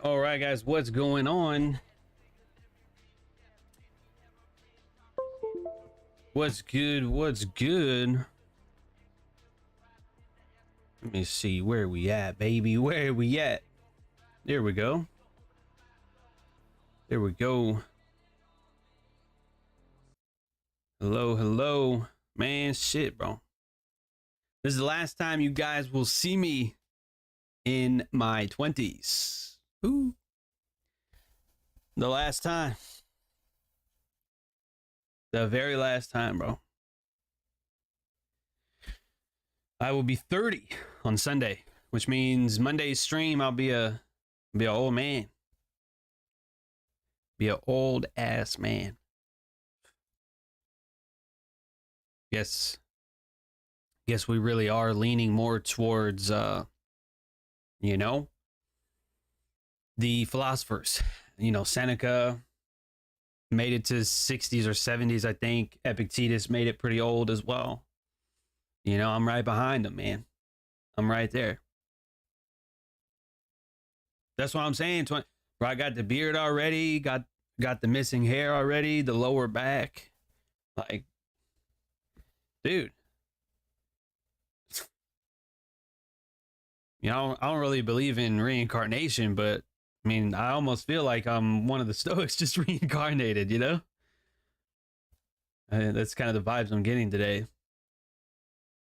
All right, guys, what's going on? What's good? What's good? Let me see where we at, baby. Where we at? There we go. There we go. Hello, hello. Man, shit, bro. This is the last time you guys will see me in my 20s. Ooh. The last time. The very last time, bro. I will be 30 on Sunday, which means Monday's stream I'll be a old man. Be an old ass man. Guess we really are leaning more towards you know, the philosophers. You know, Seneca made it to 60s or 70s, I think. Epictetus made it pretty old as well. You know, I'm right behind them, man. I'm right there. That's what I'm saying. Bro, I got the beard already, got the missing hair already, the lower back. Like, dude. You know, I don't really believe in reincarnation, but I mean, I almost feel like I'm one of the Stoics just reincarnated, you know? That's kind of the vibes I'm getting today.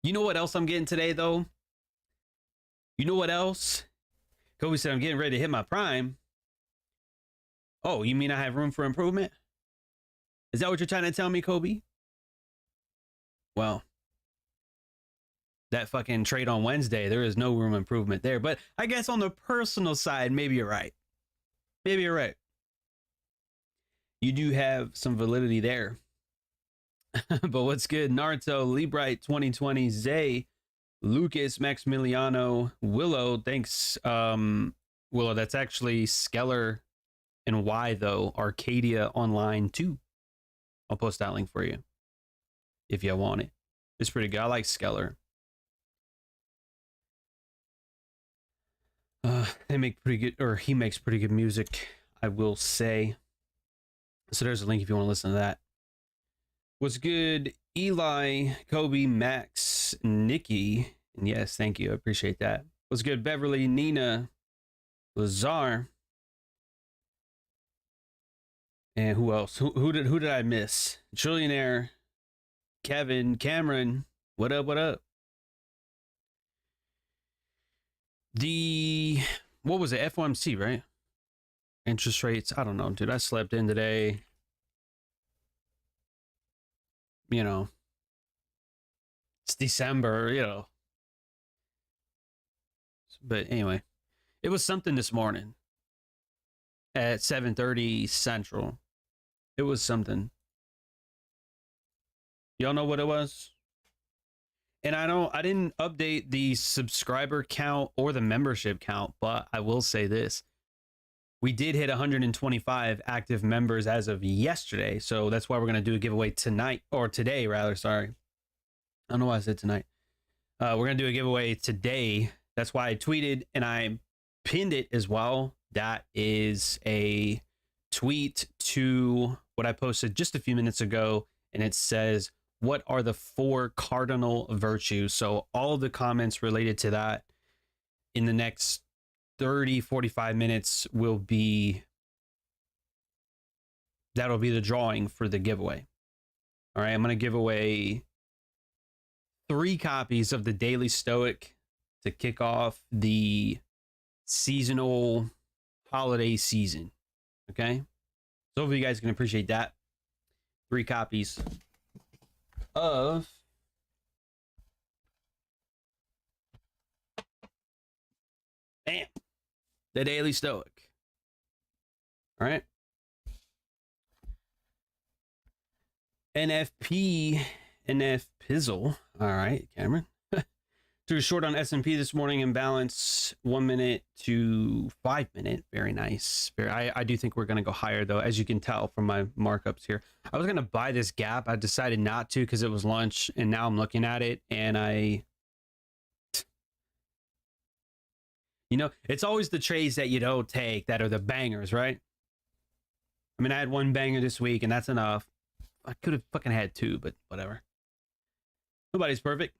You know what else I'm getting today, though? You know what else? Kobe said I'm getting ready to hit my prime. Oh, you mean I have room for improvement? Is that what you're trying to tell me, Kobe? Well, that fucking trade on Wednesday, there is no room improvement there. But I guess on the personal side, maybe you're right. Maybe you're right. You do have some validity there. But what's good? Naruto, Libright 2020, Zay, Lucas, Maximiliano, Willow. Thanks, Willow. That's actually Skeller and Y, though. Arcadia Online, too. I'll post that link for you if you want it. It's pretty good. I like Skeller. They make pretty good, or he makes pretty good music, I will say. So there's a link if you want to listen to that. What's good? Eli, Kobe, Max, Nikki. And yes, thank you. I appreciate that. What's good? Beverly, Nina, Lazar. And who else? Who did I miss? Trillionaire, Kevin, Cameron. What up? What up? What was it? FOMC, right? Interest rates. I don't know, dude. I slept in today. You know, it's December, you know. But anyway, it was something this morning at 7:30 Central. It was something. Y'all know what it was? And I didn't update the subscriber count or the membership count, but I will say this. We did hit 125 active members as of yesterday. So that's why we're going to do a giveaway tonight, or today rather, sorry. I don't know why I said tonight. We're going to do a giveaway today. That's why I tweeted and I pinned it as well. That is a tweet to what I posted just a few minutes ago. And it says, what are the 4 cardinal virtues? So all of the comments related to that in the next 30-45 minutes will be, that'll be the drawing for the giveaway. All right, I'm going to give away 3 copies of the Daily Stoic to kick off the seasonal holiday season. Okay, so hopefully you guys can appreciate that. 3 copies of the Daily Stoic. All right. NF Pizzle. All right, Cameron. Too short on S&P this morning. Imbalance 1 minute to 5 minute. Very nice. I do think we're going to go higher, though, as you can tell from my markups here. I was going to buy this gap. I decided not to because it was lunch, and now I'm looking at it, and you know, it's always the trades that you don't take that are the bangers, right? I mean, I had 1 banger this week, and that's enough. I could have fucking had 2, but whatever. Nobody's perfect.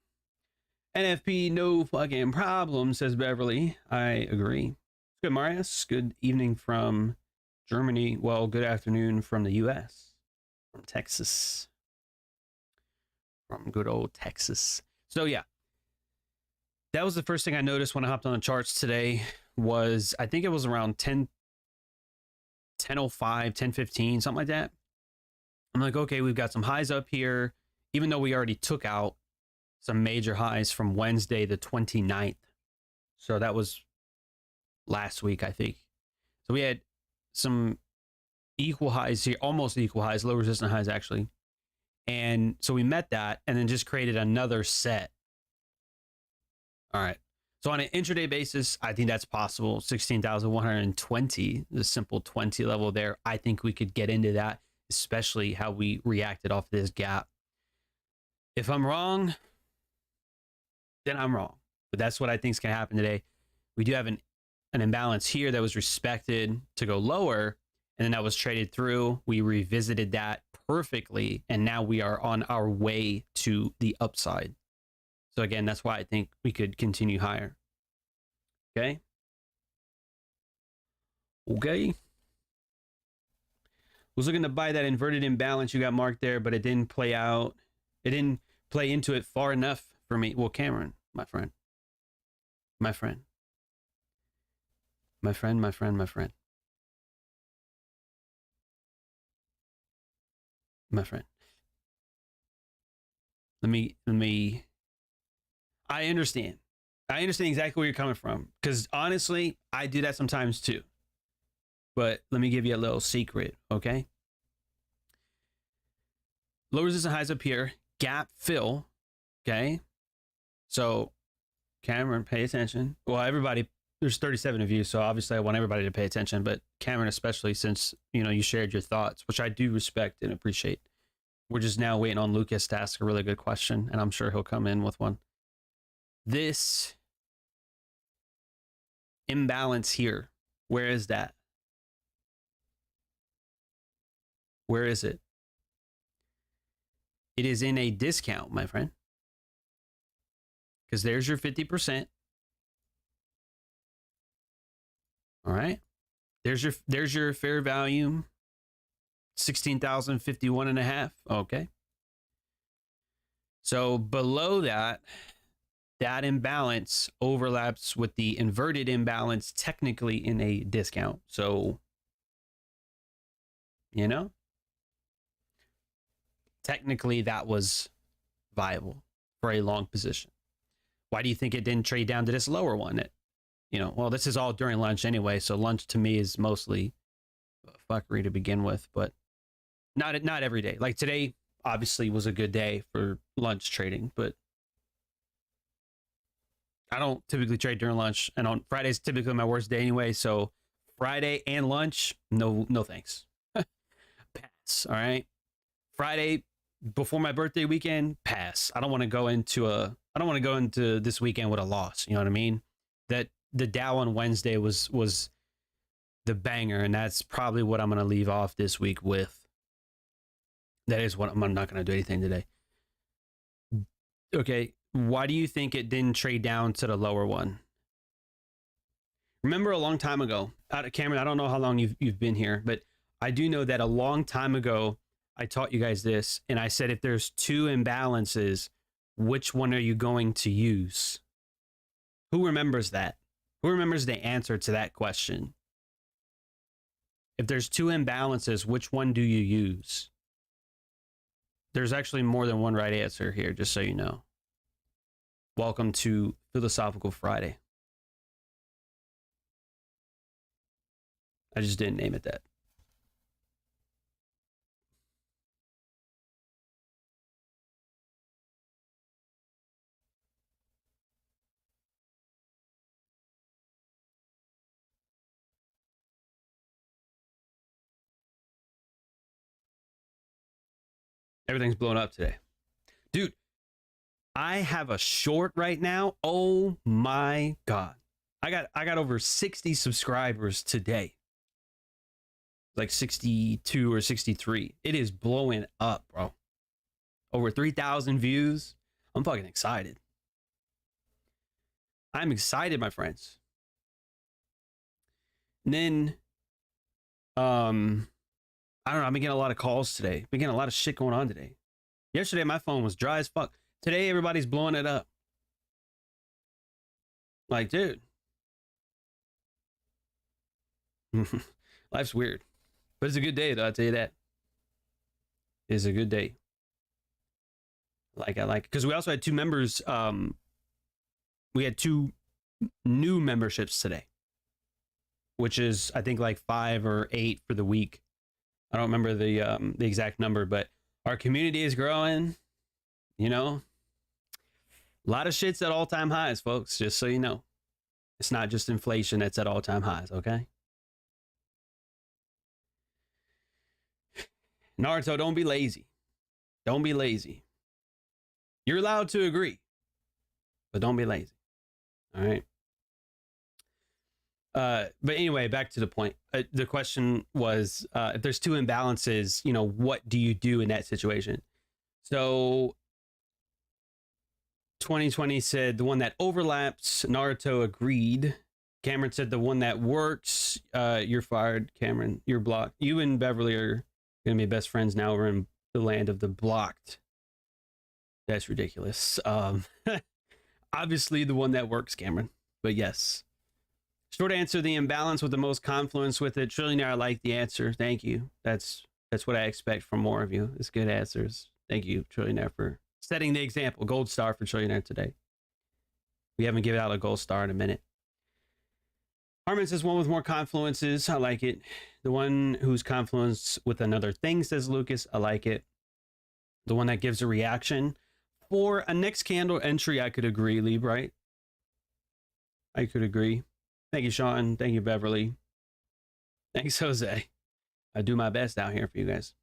NFP, no fucking problem, says Beverly. I agree. Good, Marius. Good evening from Germany. Well, good afternoon from the U.S. From Texas. From good old Texas. So, yeah. That was the first thing I noticed when I hopped on the charts today was, I think it was around 10:05, 10:15, something like that. I'm like, okay, we've got some highs up here, even though we already took out some major highs from Wednesday, the 29th. So that was last week, I think. So we had some equal highs here, almost equal highs, low resistant highs, actually. And so we met that and then just created another set. All right. So on an intraday basis, I think that's possible. 16,120, the simple 20 level there. I think we could get into that, especially how we reacted off this gap. If I'm wrong, then I'm wrong. But that's what I think is going to happen today. We do have an imbalance here that was respected to go lower, and then that was traded through. We revisited that perfectly, and now we are on our way to the upside. So again, that's why I think we could continue higher. Okay. Okay. Was looking to buy that inverted imbalance you got marked there, but it didn't play out. It didn't play into it far enough for me. Well, Cameron, my friend. My friend. My friend, my friend, my friend. My friend. Let me I understand. I understand exactly where you're coming from. Because honestly, I do that sometimes too. But let me give you a little secret, okay? Low resistance highs up here, gap fill, okay? So, Cameron, pay attention. Well, everybody, there's 37 of you, so obviously I want everybody to pay attention, but Cameron especially, since, you know, you shared your thoughts, which I do respect and appreciate. We're just now waiting on Lucas to ask a really good question, and I'm sure he'll come in with one. This imbalance here, where is that? Where is it? It is in a discount, my friend. Because there's your 50%. All right. There's your fair value. 16,051 and a half. Okay. So below that, that imbalance overlaps with the inverted imbalance technically in a discount. So, you know, technically that was viable for a long position. Why do you think it didn't trade down to this lower one? You know, well, this is all during lunch anyway, so lunch to me is mostly fuckery to begin with, but not every day. Like today obviously was a good day for lunch trading, but I don't typically trade during lunch, and on Fridays typically my worst day anyway, so Friday and lunch, no thanks. Pass, all right? Friday before my birthday weekend, pass. I don't want to go into this weekend with a loss, you know what I mean? That the Dow on Wednesday was the banger, and that's probably what I'm going to leave off this week with. That is what I'm not going to do anything today. Okay, why do you think it didn't trade down to the lower one? Remember a long time ago, Cameron, I don't know how long you've been here, but I do know that a long time ago, I taught you guys this, and I said if there's two imbalances, which one are you going to use? Who remembers that? Who remembers the answer to that question? If there's two imbalances, which one do you use? There's actually more than one right answer here, just so you know. Welcome to Philosophical Friday. I just didn't name it that. Everything's blown up today. Dude, I have a short right now. Oh my God. I got over 60 subscribers today. Like 62 or 63. It is blowing up, bro. Over 3,000 views. I'm fucking excited. I'm excited, my friends. And then, I don't know. I've been getting a lot of calls today. Been getting a lot of shit going on today. Yesterday, my phone was dry as fuck. Today, everybody's blowing it up. Like, dude. Life's weird. But it's a good day, though. I'll tell you that. It's a good day. I like it. Because we also had two members. We had two new memberships today. Which is, I think, like 5 or 8 for the week. I don't remember the exact number, but our community is growing. You know, a lot of shit's at all-time highs, folks. Just so you know, it's not just inflation that's at all-time highs. Okay. Naruto, don't be lazy. Don't be lazy. You're allowed to agree, but don't be lazy. All right. But anyway, back to the point. The question was, if there's two imbalances, you know, what do you do in that situation? So 2020 said the one that overlaps. Naruto agreed. Cameron said the one that works. You're fired, Cameron. You're blocked. You and Beverly are going to be best friends now. We're in the land of the blocked. That's ridiculous. Obviously the one that works, Cameron. But yes. Short answer, the imbalance with the most confluence with it. Trillionaire, I like the answer. Thank you. That's what I expect from more of you. It's good answers. Thank you, Trillionaire, for setting the example. Gold star for Trillionaire today. We haven't given out a gold star in a minute. Harmon says one with more confluences. I like it. The one whose confluence with another thing, says Lucas. I like it. The one that gives a reaction. For a next candle entry, I could agree, Lieb, right? I could agree. Thank you, Sean. Thank you, Beverly. Thanks, Jose. I do my best out here for you guys.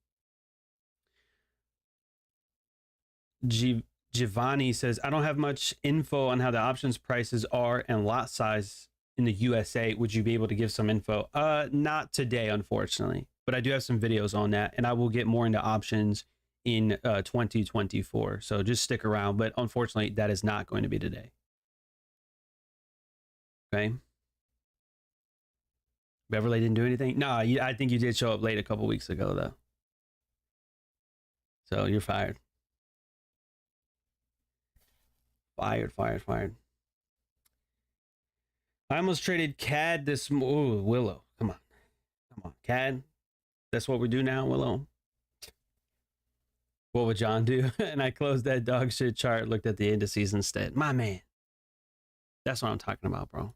Giovanni says, I don't have much info on how the options prices are and lot size in the USA. Would you be able to give some info? Not today, unfortunately, but I do have some videos on that, and I will get more into options in 2024. So just stick around, but unfortunately, that is not going to be today. Okay. Beverly didn't do anything? No, I think you did show up late a couple weeks ago, though. So you're fired. Fired. I almost traded CAD this... Ooh, Willow. Come on. CAD. That's what we do now, Willow. What would John do? And I closed that dog shit chart, looked at the indices instead. My man. That's what I'm talking about, bro.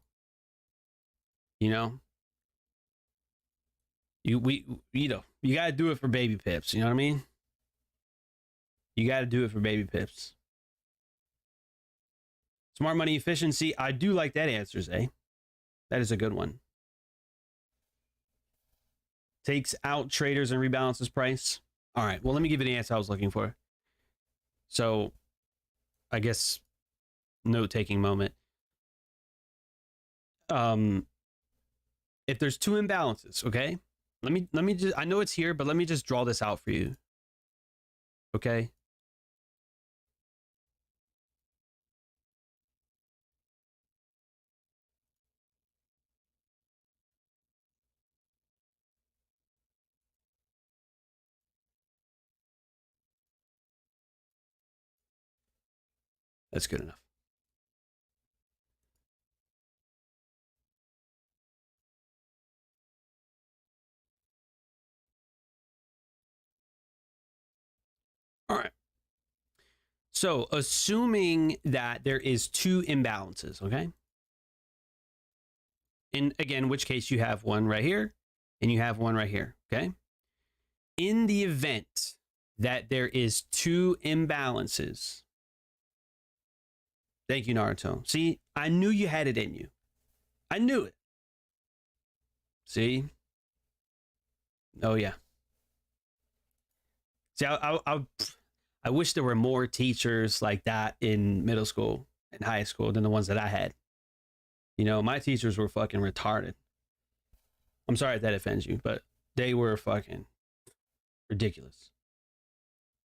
You know? You gotta do it for baby pips. You know what I mean? You gotta do it for baby pips. Smart money efficiency. I do like that answer, Zay. That is a good one. Takes out traders and rebalances price. All right. Well, let me give you the answer I was looking for. So, I guess note-taking moment. If there's two imbalances, okay? Let me just, I know it's here, but let me just draw this out for you. Okay? That's good enough. All right. So, assuming that there is two imbalances, okay? In, again, which case you have one right here and you have one right here, okay? In the event that there is two imbalances. Thank you, Naruto. See, I knew you had it in you. I knew it. See? Oh, yeah. See, I wish there were more teachers like that in middle school and high school than the ones that I had. You know, my teachers were fucking retarded. I'm sorry if that offends you, but they were fucking ridiculous.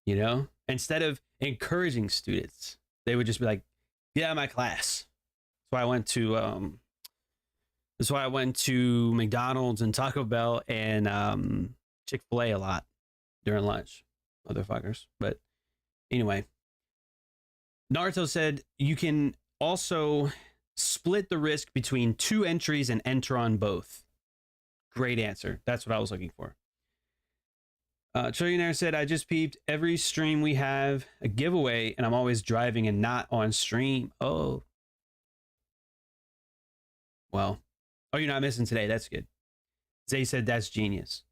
You know? Instead of encouraging students, they would just be like, get out of my class. That's why I went to McDonald's and Taco Bell and Chick-fil-A a lot during lunch. Motherfuckers. But anyway, Naruto said you can also split the risk between two entries and enter on both. Great answer. That's what I was looking for. Trillionaire said, I just peeped every stream we have a giveaway and I'm always driving and not on stream. Oh. Well. Oh, you're not missing today. That's good. Zay said that's genius.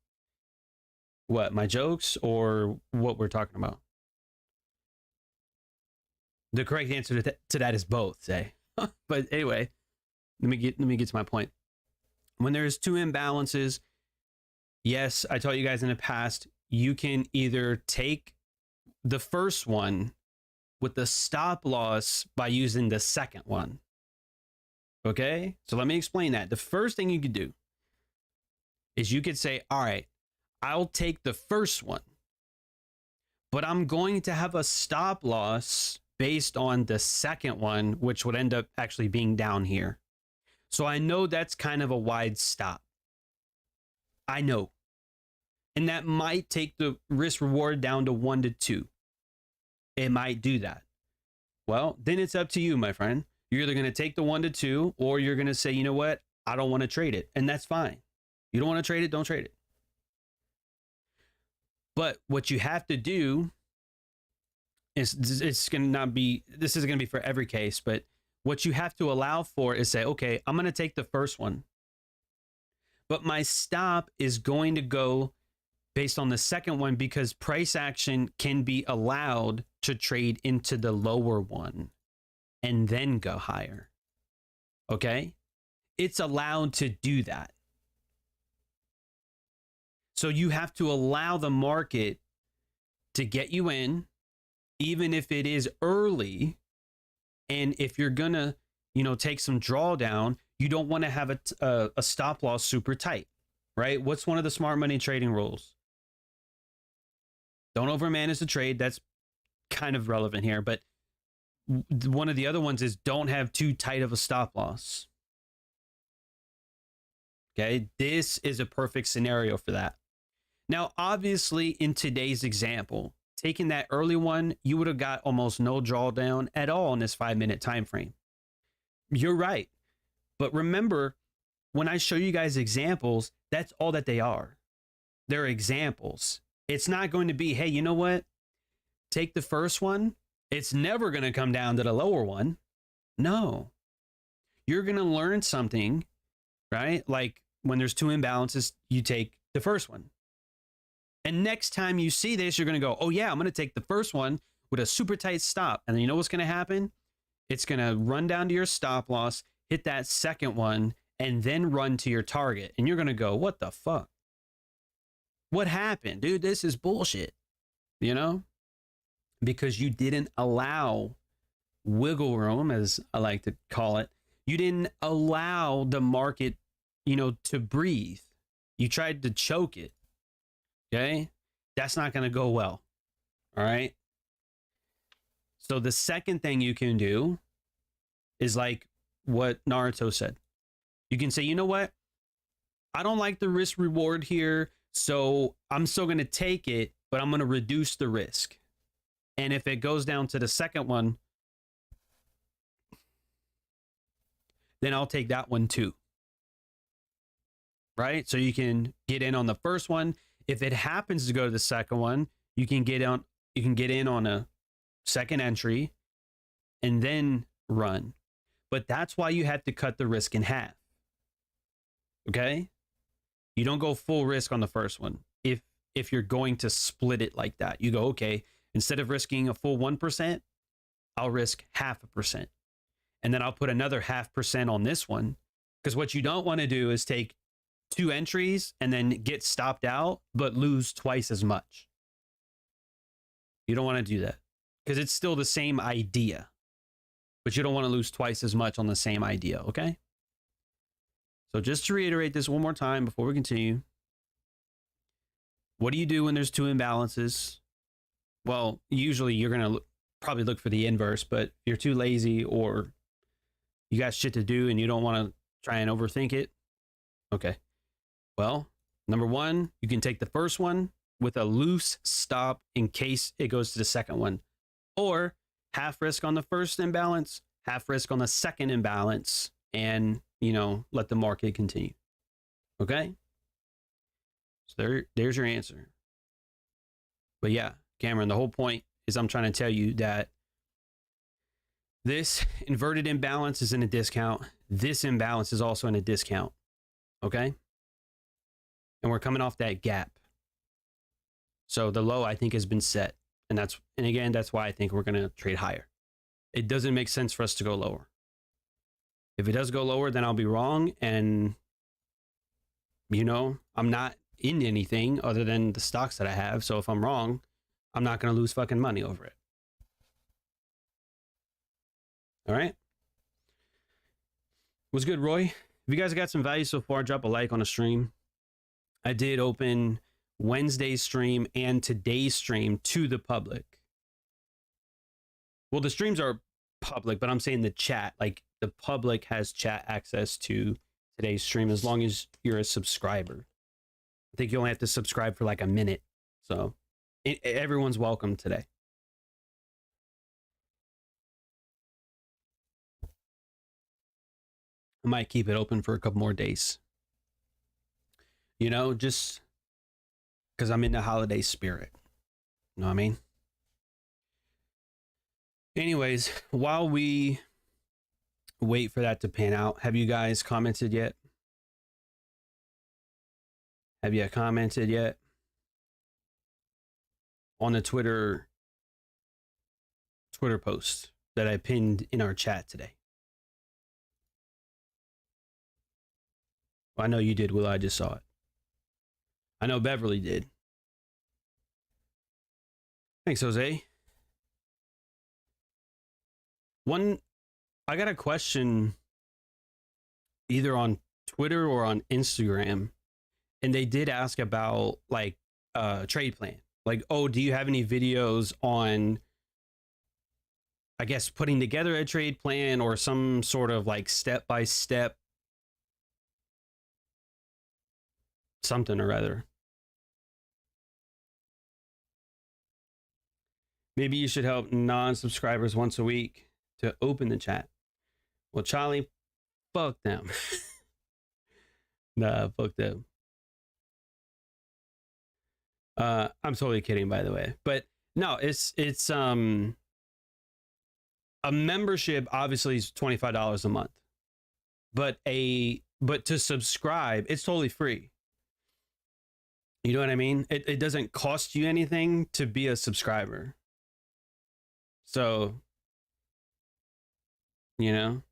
What, my jokes or what we're talking about? The correct answer to that is both, Zay. But anyway, let me get to my point. When there's two imbalances, yes, I told you guys in the past, you can either take the first one with the stop loss by using the second one. Okay, so let me explain that. The first thing you could do is you could say, all right, I'll take the first one, but I'm going to have a stop loss based on the second one, which would end up actually being down here. So I know that's kind of a wide stop. I know. And that might take the risk reward down to 1 to 2. It might do that. Well, then it's up to you, my friend. You're either going to take the 1 to 2, or you're going to say, you know what? I don't want to trade it. And that's fine. You don't want to trade it, don't trade it. But what you have to do is, it's going to not be, this is going to be for every case, but what you have to allow for is say, okay, I'm going to take the first one, but my stop is going to go based on the second one, because price action can be allowed to trade into the lower one and then go higher. Okay? It's allowed to do that. So you have to allow the market to get you in, even if it is early. And if you're gonna, take some drawdown, you don't want to have a stop loss super tight, right? What's one of the smart money trading rules? Don't overmanage the trade. That's kind of relevant here, but one of the other ones is don't have too tight of a stop loss. Okay, this is a perfect scenario for that. Now, obviously, in today's example, taking that early one, you would have got almost no drawdown at all in this 5-minute time frame. You're right. But remember, when I show you guys examples, that's all that they are. They're examples. It's not going to be, hey, you know what? Take the first one. It's never going to come down to the lower one. No. You're going to learn something, right? Like when there's 2 imbalances, you take the first one. And next time you see this, you're going to go, oh yeah, I'm going to take the first one with a super tight stop. And then you know what's going to happen? It's going to run down to your stop loss, hit that second one, and then run to your target. And you're going to go, what the fuck? What happened? Dude, this is bullshit. Because you didn't allow wiggle room, as I like to call it. You didn't allow the market, to breathe. You tried to choke it. Okay? That's not going to go well. All right? So the second thing you can do is like what Naruto said. You can say, you know what? I don't like the risk reward here, so I'm still going to take it, but I'm going to reduce the risk. And if it goes down to the second one, then I'll take that one too. Right? So you can get in on the first one. If it happens to go to the second one, you can get in on a second entry and then run. But that's why you have to cut the risk in half. Okay? You don't go full risk on the first one. If you're going to split it like that, you go, okay, instead of risking a full 1%, I'll risk 0.5%. And then I'll put another 0.5% on this one. Because what you don't want to do is take 2 entries and then get stopped out, but lose twice as much. You don't want to do that because it's still the same idea, but you don't want to lose twice as much on the same idea. Okay. So just to reiterate this one more time before we continue, what do you do when there's 2 imbalances? Well, usually you're going to probably look for the inverse, but if you're too lazy or you got shit to do and you don't want to try and overthink it. Okay. Well, number 1, you can take the first one with a loose stop in case it goes to the second one, or half risk on the first imbalance, half risk on the second imbalance, and, let the market continue. Okay. So there's your answer. But yeah, Cameron, the whole point is I'm trying to tell you that this inverted imbalance is in a discount. This imbalance is also in a discount. Okay. And we're coming off that gap. So the low, I think, has been set. And again, that's why I think we're going to trade higher. It doesn't make sense for us to go lower. If it does go lower, then I'll be wrong. And, I'm not in anything other than the stocks that I have. So if I'm wrong, I'm not going to lose fucking money over it. All right. What's good, Roy? If you guys got some value so far, drop a like on the stream. I did open Wednesday's stream and today's stream to the public. Well, the streams are public, but I'm saying the chat, like the public has chat access to today's stream as long as you're a subscriber. I think you only have to subscribe for like a minute. So everyone's welcome today. I might keep it open for a couple more days. You know, just because I'm in the holiday spirit. You know what I mean? Anyways, while we wait for that to pan out, have you guys commented yet? Have you commented yet on the Twitter post that I pinned in our chat today? Well, I know you did, Will. I just saw it. I know Beverly did. Thanks, Jose. I got a question either on Twitter or on Instagram, and they did ask about like trade plan. Like, oh, do you have any videos on, I guess, putting together a trade plan or some sort of like step-by-step something or other? Maybe you should help non-subscribers once a week to open the chat. Well, Charlie, fuck them. Nah, fuck them. I'm totally kidding, by the way. But no, it's a membership obviously is $25 a month. But to subscribe, it's totally free. You know what I mean? It doesn't cost you anything to be a subscriber. So, you know,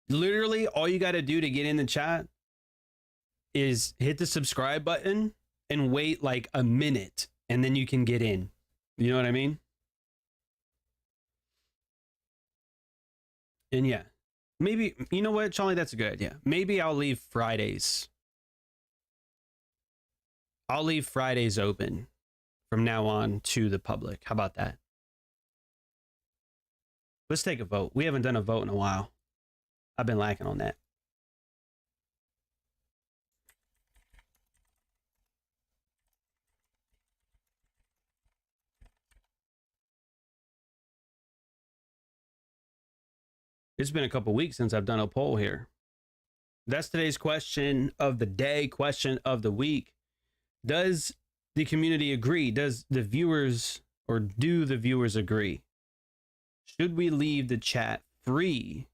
literally all you got to do to get in the chat is hit the subscribe button and wait like a minute, and then you can get in. You know what I mean? And yeah, maybe, you know what, Charlie, that's a good idea. Maybe I'll leave Fridays. I'll leave Fridays open from now on to the public. How about that? Let's take a vote. We haven't done a vote in a while. I've been lacking on that. It's been a couple weeks since I've done a poll here. That's today's question of the day, question of the week. Does the community agree? Does the viewers, or do the viewers agree? Should we leave the chat free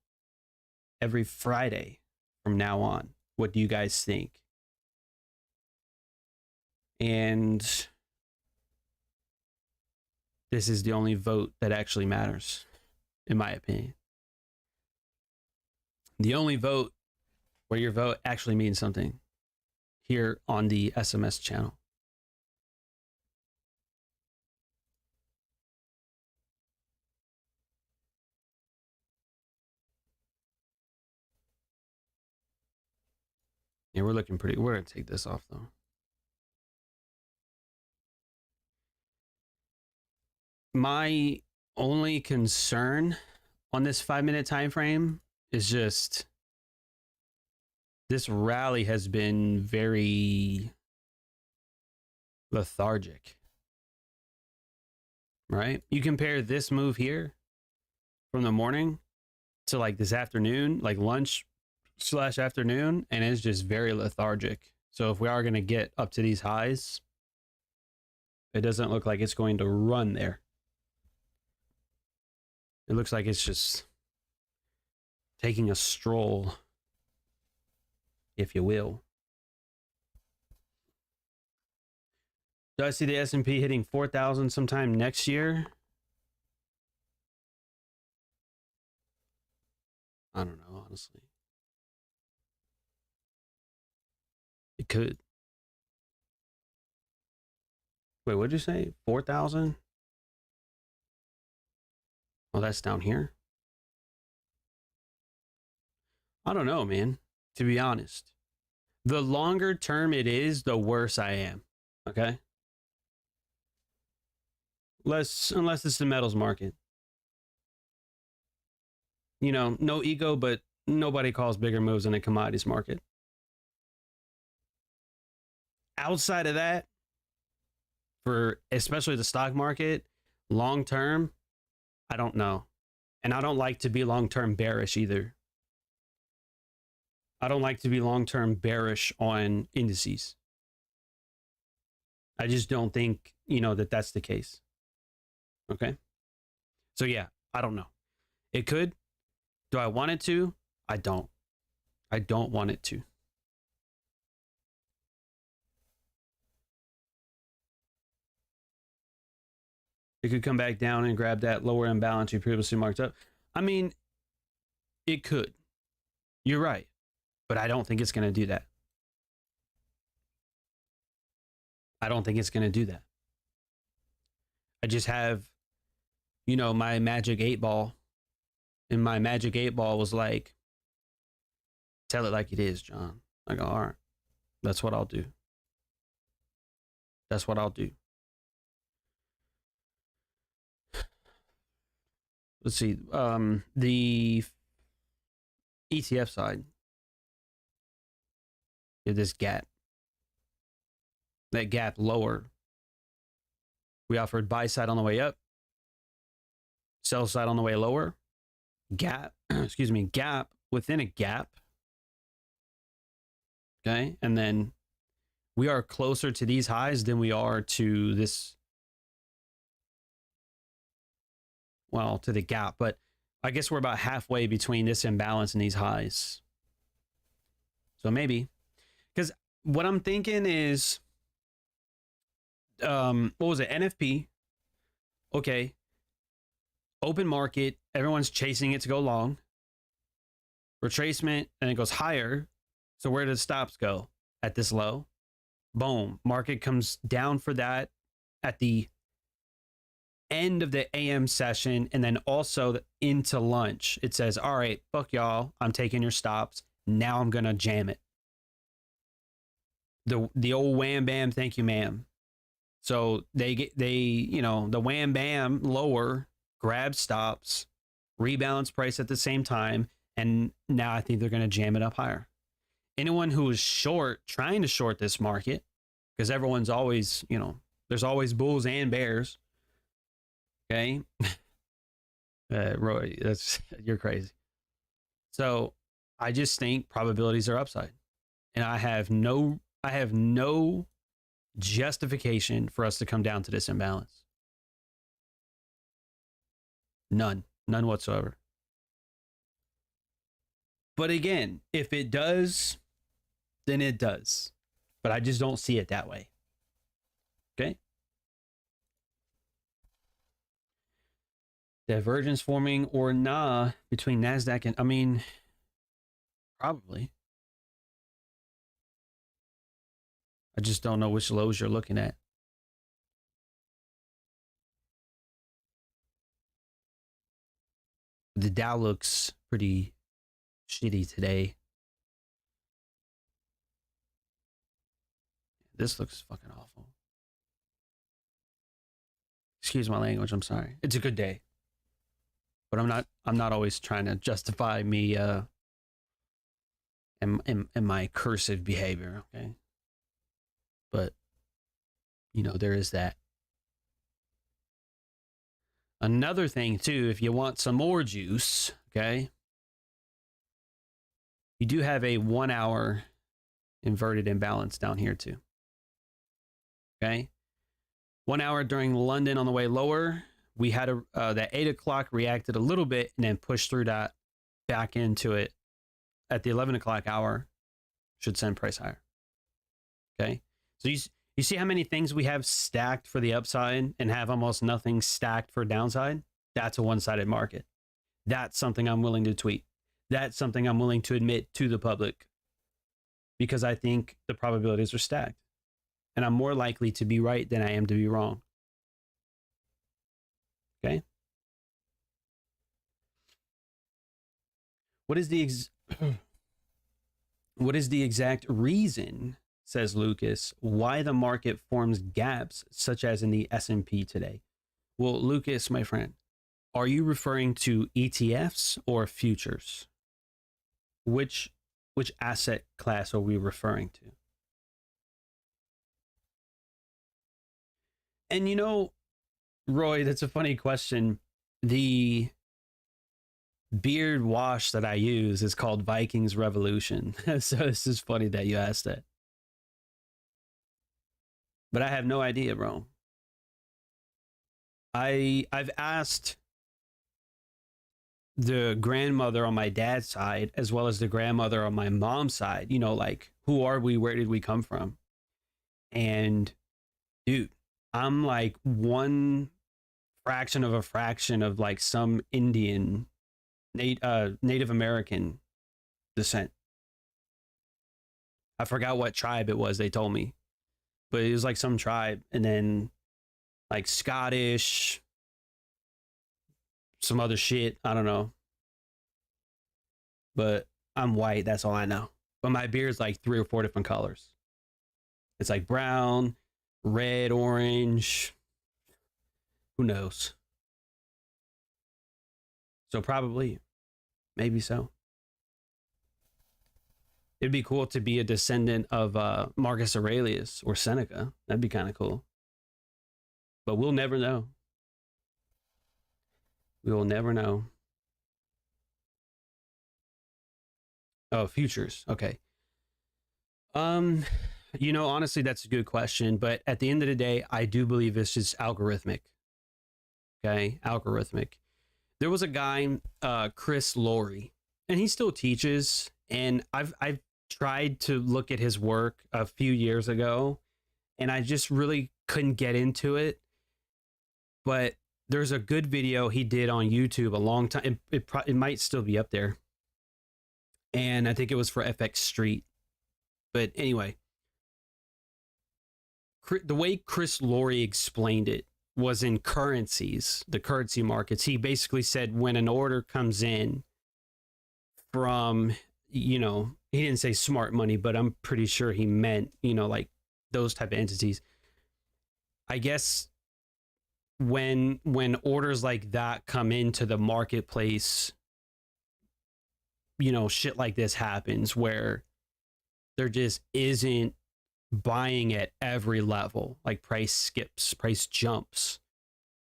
every Friday from now on? What do you guys think? And this is the only vote that actually matters, in my opinion. The only vote where your vote actually means something here on the SMS channel. Yeah, we're looking pretty. We're going to take this off, though. My only concern on this 5-minute time frame is just this rally has been very lethargic, right? You compare this move here from the morning to like this afternoon, like lunch/afternoon, and it's just very lethargic. So if we are going to get up to these highs, it doesn't look like it's going to run there. It looks like it's just taking a stroll, if you will. Do I see the S&P hitting 4,000 sometime next year? I don't know, honestly. It could. Wait, what did you say? 4,000? Oh, that's down here. I don't know, man, to be honest. The longer term it is, the worse I am. Okay? Unless it's the metals market. You know, no ego, but nobody calls bigger moves in a commodities market. Outside of that, for especially the stock market, long term, I don't know. And I don't like to be long term bearish either. I don't like to be long term bearish on indices. I just don't think, you know, that that's the case. Okay. So yeah, I don't know. It could. Do I want it to? I don't. I don't want it to. It could come back down and grab that lower imbalance you previously marked up. I mean, it could. You're right. But I don't think it's going to do that. I don't think it's going to do that. I just have, you know, my magic 8-ball. And my magic 8-ball was like, tell it like it is, John. I go, all right. That's what I'll do. That's what I'll do. Let's see. The ETF side. You have this gap. That gap lower. We offered buy side on the way up. Sell side on the way lower. Gap. Excuse me. Gap within a gap. Okay. And then we are closer to these highs than we are to this. Well, to the gap, but I guess we're about halfway between this imbalance and these highs. So maybe, because what I'm thinking is, what was it? NFP. Okay. Open market. Everyone's chasing it to go long. Retracement, and it goes higher. So where does stops go? At this low. Boom. Market comes down for that at the end of the AM session, and then also into lunch. It says, all right, fuck y'all, I'm taking your stops. Now I'm gonna jam it. The old wham bam, thank you, ma'am. So they you know, the wham bam lower, grab stops, rebalance price at the same time, and now I think they're gonna jam it up higher. Anyone who is short, trying to short this market, because everyone's always, you know, there's always bulls and bears. Okay. Roy, you're crazy. So I just think probabilities are upside. And I have no justification for us to come down to this imbalance. None whatsoever. But again, if it does, then it does. But I just don't see it that way. Okay. Divergence forming or nah between Nasdaq and, I mean, probably. I just don't know which lows you're looking at. The Dow looks pretty shitty today. This looks fucking awful. Excuse my language, I'm sorry. It's a good day. But I'm not always trying to justify me and my cursive behavior, okay? But you know, there is that. Another thing too, if you want some more juice, okay? You do have a 1 hour inverted imbalance down here too. Okay? 1 hour during London on the way lower. We had that 8 o'clock reacted a little bit and then pushed through that back into it at the 11 o'clock hour. Should send price higher. Okay. So you see how many things we have stacked for the upside and have almost nothing stacked for downside? That's a one-sided market. That's something I'm willing to tweet. That's something I'm willing to admit to the public because I think the probabilities are stacked and I'm more likely to be right than I am to be wrong. Okay. What is the What is the exact reason, says Lucas, why the market forms gaps such as in the S&P today? Well, Lucas, my friend, are you referring to ETFs or futures? Which asset class are we referring to? And you know, Roy, that's a funny question. The beard wash that I use is called Vikings Revolution. So this is funny that you asked that. But I have no idea, bro. I've asked the grandmother on my dad's side as well as the grandmother on my mom's side, you know, like, who are we? Where did we come from? And dude, I'm like one fraction of a fraction of like some Indian, Native American descent. I forgot what tribe it was, they told me, but it was like some tribe, and then like Scottish, some other shit, I don't know. But I'm white, that's all I know. But my beard's like 3 or 4 different colors. It's like brown, red, orange. Who knows? So probably, maybe so. It'd be cool to be a descendant of Marcus Aurelius or Seneca. That'd be kind of cool. But we'll never know. We will never know. Oh, futures. Okay. You know, honestly, that's a good question. But at the end of the day, I do believe it's just algorithmic. Okay, algorithmic. There was a guy, Chris Laurie, and he still teaches. And I've tried to look at his work a few years ago, and I just really couldn't get into it. But there's a good video he did on YouTube a long time. It might still be up there. And I think it was for FX Street. But anyway, the way Chris Laurie explained it was in currencies, the currency markets. He basically said when an order comes in from, you know, he didn't say smart money, but I'm pretty sure he meant, you know, like those type of entities. I guess when orders like that come into the marketplace, you know, shit like this happens where there just isn't buying at every level, like price skips, price jumps.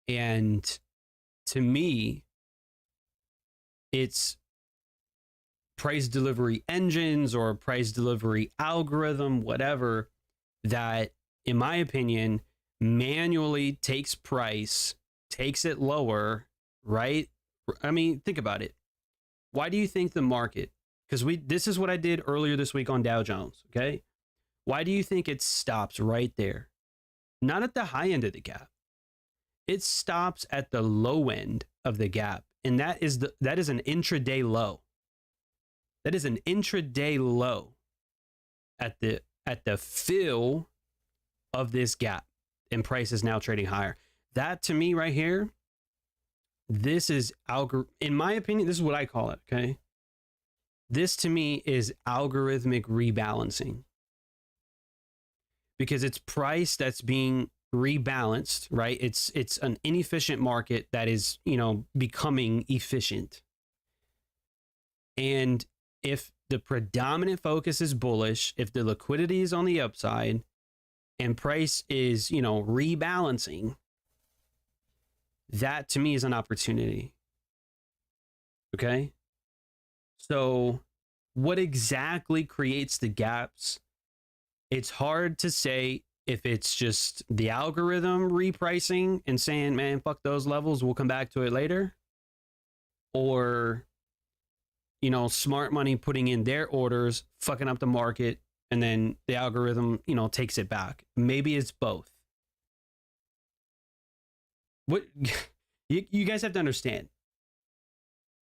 And to me, it's price delivery engines or price delivery algorithm, whatever, that, in my opinion, manually takes price, takes it lower, right? I mean, think about it. Why do you think the market, because this is what I did earlier this week on Dow Jones, okay? Why do you think it stops right there? Not at the high end of the gap. It stops at the low end of the gap. And that is an intraday low. That is an intraday low at the fill of this gap, and price is now trading higher. That, to me right here, this is in my opinion, this is what I call it, okay? This to me is algorithmic rebalancing, because it's price that's being rebalanced, right? It's an inefficient market that is, you know, becoming efficient. And if the predominant focus is bullish, if the liquidity is on the upside and price is, you know, rebalancing, that to me is an opportunity. Okay? So what exactly creates the gaps? It's hard to say if it's just the algorithm repricing and saying, man, fuck those levels, we'll come back to it later. Or, you know, smart money putting in their orders, fucking up the market, and then the algorithm, you know, takes it back. Maybe it's both. What you guys have to understand.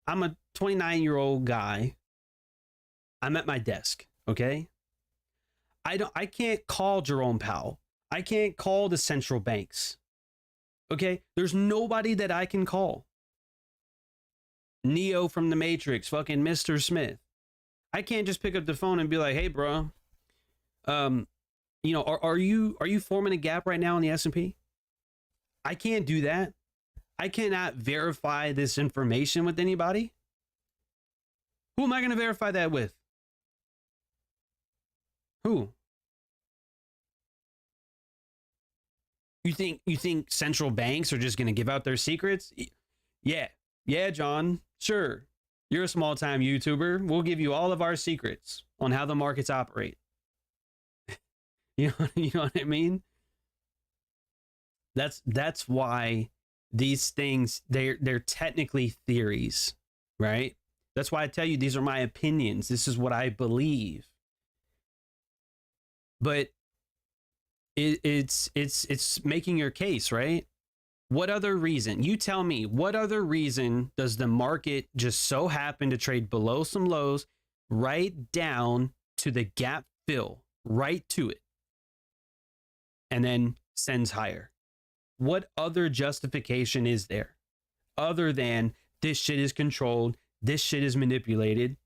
I'm a 29-year-old guy. I'm at my desk, okay? I can't call Jerome Powell. I can't call the central banks. Okay? There's nobody that I can call. Neo from the Matrix, fucking Mr. Smith. I can't just pick up the phone and be like, hey, bro, you know, are you forming a gap right now in the S&P? I can't do that. I cannot verify this information with anybody. Who am I going to verify that with? Who? You think central banks are just going to give out their secrets? Yeah. Yeah, John. Sure. You're a small time YouTuber. We'll give you all of our secrets on how the markets operate. You know what I mean? That's why these things they're technically theories, right? That's why I tell you these are my opinions. This is what I believe. But it's making your case, right? What other reason? You tell me, what other reason does the market just so happen to trade below some lows, right down to the gap fill, right to it, and then sends higher? What other justification is there other than this shit is controlled, this shit is manipulated,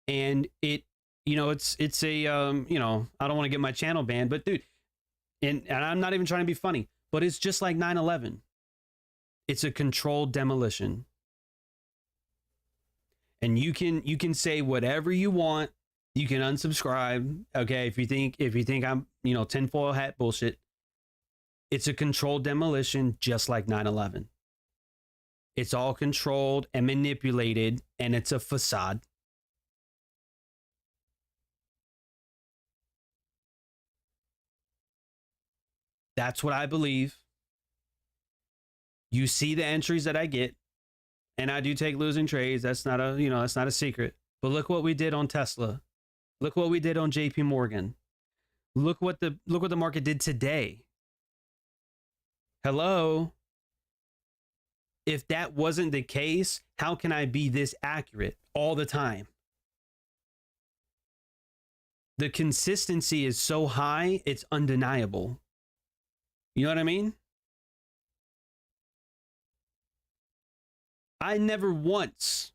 and it, you know, it's a you know, I don't want to get my channel banned, but dude, and I'm not even trying to be funny, but it's just like 9/11. It's a controlled demolition. And you can say whatever you want. You can unsubscribe, okay, if you think I'm, you know, tinfoil hat bullshit. It's a controlled demolition, just like 9/11. It's all controlled and manipulated, and it's a facade. That's what I believe. You see the entries that I get, and I do take losing trades. That's not a, you know, that's not a secret. But look what we did on Tesla. Look what we did on JP Morgan. Look what the market did today. Hello. If that wasn't the case, how can I be this accurate all the time? The consistency is so high, it's undeniable. You know what I mean? I never once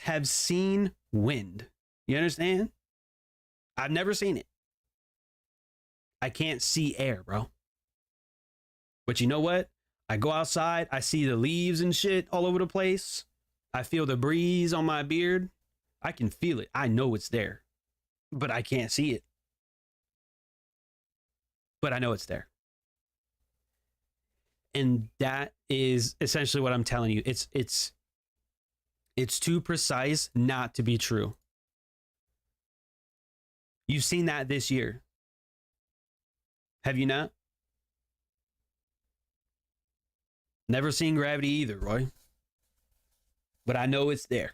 have seen wind. You understand? I've never seen it. I can't see air, bro. But you know what? I go outside, I see the leaves and shit all over the place. I feel the breeze on my beard. I can feel it. I know it's there, but I can't see it. But I know it's there. And that is essentially what I'm telling you. It's too precise not to be true. You've seen that this year. Have you not? Never seen gravity either, Roy. But I know it's there.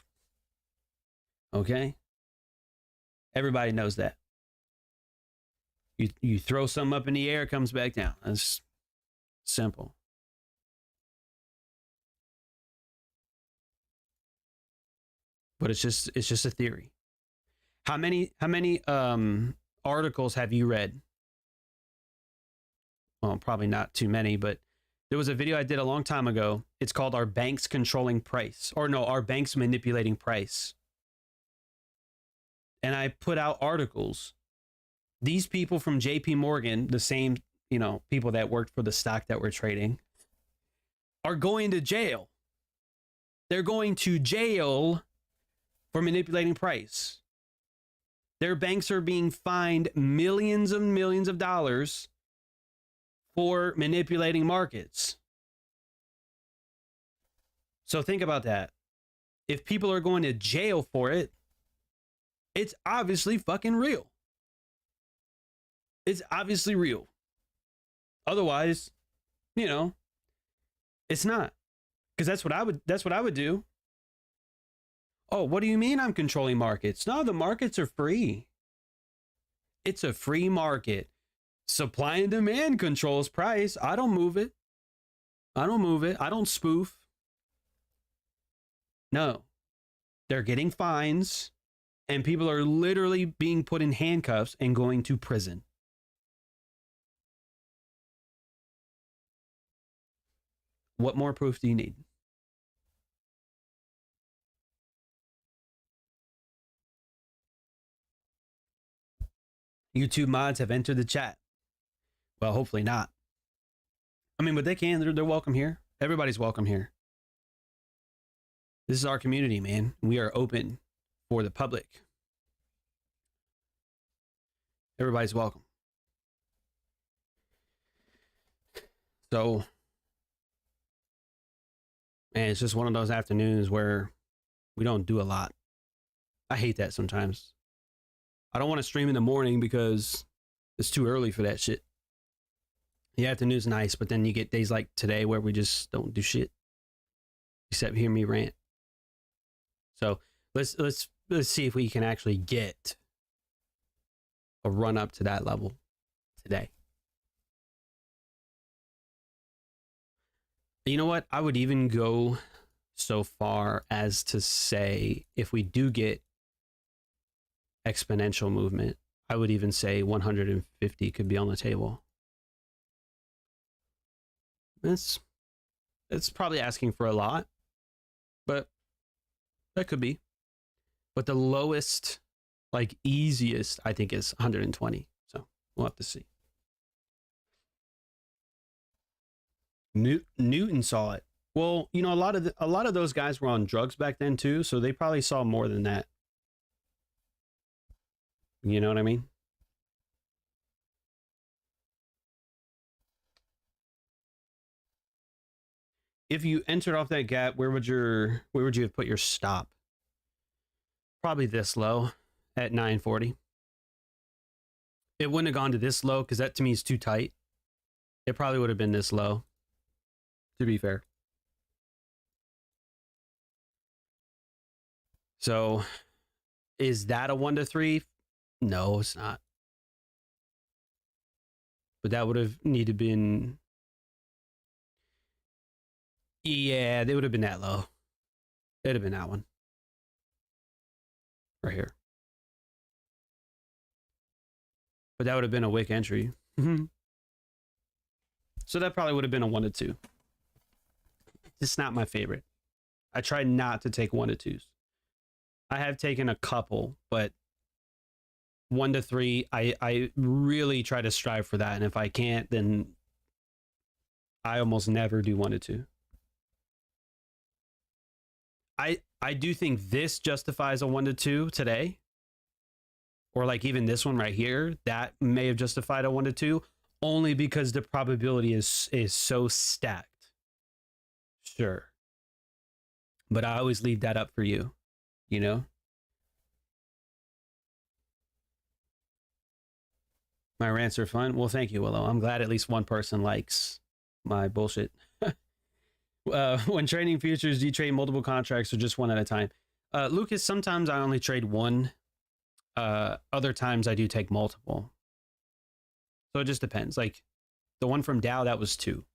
Okay? Everybody knows that. You throw something up in the air, it comes back down. That's simple. But it's just a theory. How many articles have you read? Well, probably not too many, but there was a video I did a long time ago. It's called Are Banks Controlling Price? Or no, Are Banks Manipulating Price? And I put out articles. These people from JP Morgan, the same, you know, people that worked for the stock that we're trading, are going to jail. They're going to jail for manipulating price. Their banks are being fined millions and millions of dollars for manipulating markets. So think about that. If people are going to jail for it, it's obviously fucking real. It's obviously real. Otherwise, you know, it's not. Because that's what I would do. Oh, what do you mean I'm controlling markets? No, the markets are free. It's a free market. Supply and demand controls price. I don't move it. I don't spoof. No. They're getting fines, and people are literally being put in handcuffs and going to prison. What more proof do you need? YouTube mods have entered the chat. Well, hopefully not. I mean, but they can. They're welcome here. Everybody's welcome here. This is our community, man. We are open for the public. Everybody's welcome. So, man, it's just one of those afternoons where we don't do a lot. I hate that sometimes. I don't want to stream in the morning because it's too early for that shit. The afternoon's nice, but then you get days like today where we just don't do shit except hear me rant. So let's see if we can actually get a run up to that level today. You know what? I would even go so far as to say if we do get exponential movement, I would even say 150 could be on the table. It's probably asking for a lot, but that could be. But the lowest, like easiest, I think is 120. So we'll have to see. Newton saw it. Well, you know, a lot of those guys were on drugs back then too, so they probably saw more than that. You know what I mean? If you entered off that gap, where would you have put your stop? Probably this low at 940. It wouldn't have gone to this low because that to me is too tight. It probably would have been this low, to be fair. So is that a 1 to 3? No, it's not. But that would have needed been, yeah, they would have been that low. It'd have been that one. Right here. But that would have been a wick entry. So that probably would have been a 1 to 2. It's not my favorite. I try not to take 1 to 2s. I have taken a couple, but 1 to 3, I really try to strive for that. And if I can't, then I almost never do 1 to 2. I do think this justifies a 1 to 2 today. Or like even this one right here, that may have justified a 1 to 2 only because the probability is so stacked. Sure. But I always leave that up for you, you know? My rants are fun. Well, thank you, Willow. I'm glad at least one person likes my bullshit. When trading futures, do you trade multiple contracts or just one at a time? Lucas, sometimes I only trade one. Other times I do take multiple. So it just depends. Like the one from Dow, that was 2.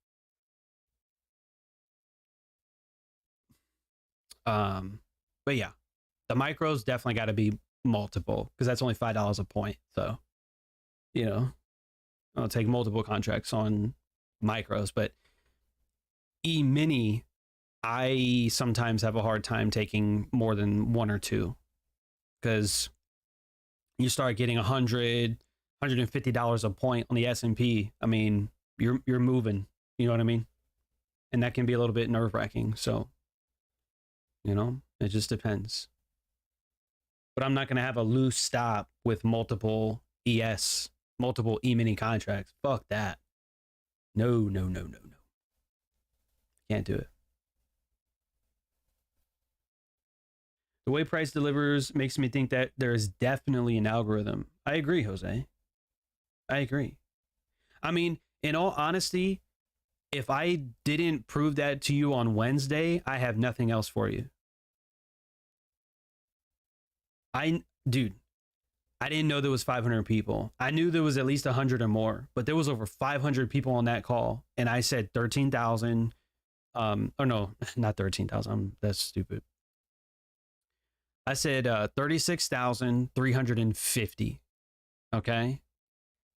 But yeah, the micros definitely got to be multiple because that's only $5 a point. So, you know, I'll take multiple contracts on micros, but E-mini, I sometimes have a hard time taking more than 1 or 2 because you start getting $100, $150 a point on the S&P. I mean, you're moving, you know what I mean? And that can be a little bit nerve-wracking. So, you know, it just depends. But I'm not going to have a loose stop with multiple multiple E-mini contracts. Fuck that. No. Can't do it. The way price delivers makes me think that there is definitely an algorithm. I agree, Jose. I agree. I mean, in all honesty, if I didn't prove that to you on Wednesday, I have nothing else for you. Dude, I didn't know there was 500 people. I knew there was at least 100 or more, but there was over 500 people on that call. And I said 13,000. Oh no, not 13,000. That's stupid. I said 36,350. Okay.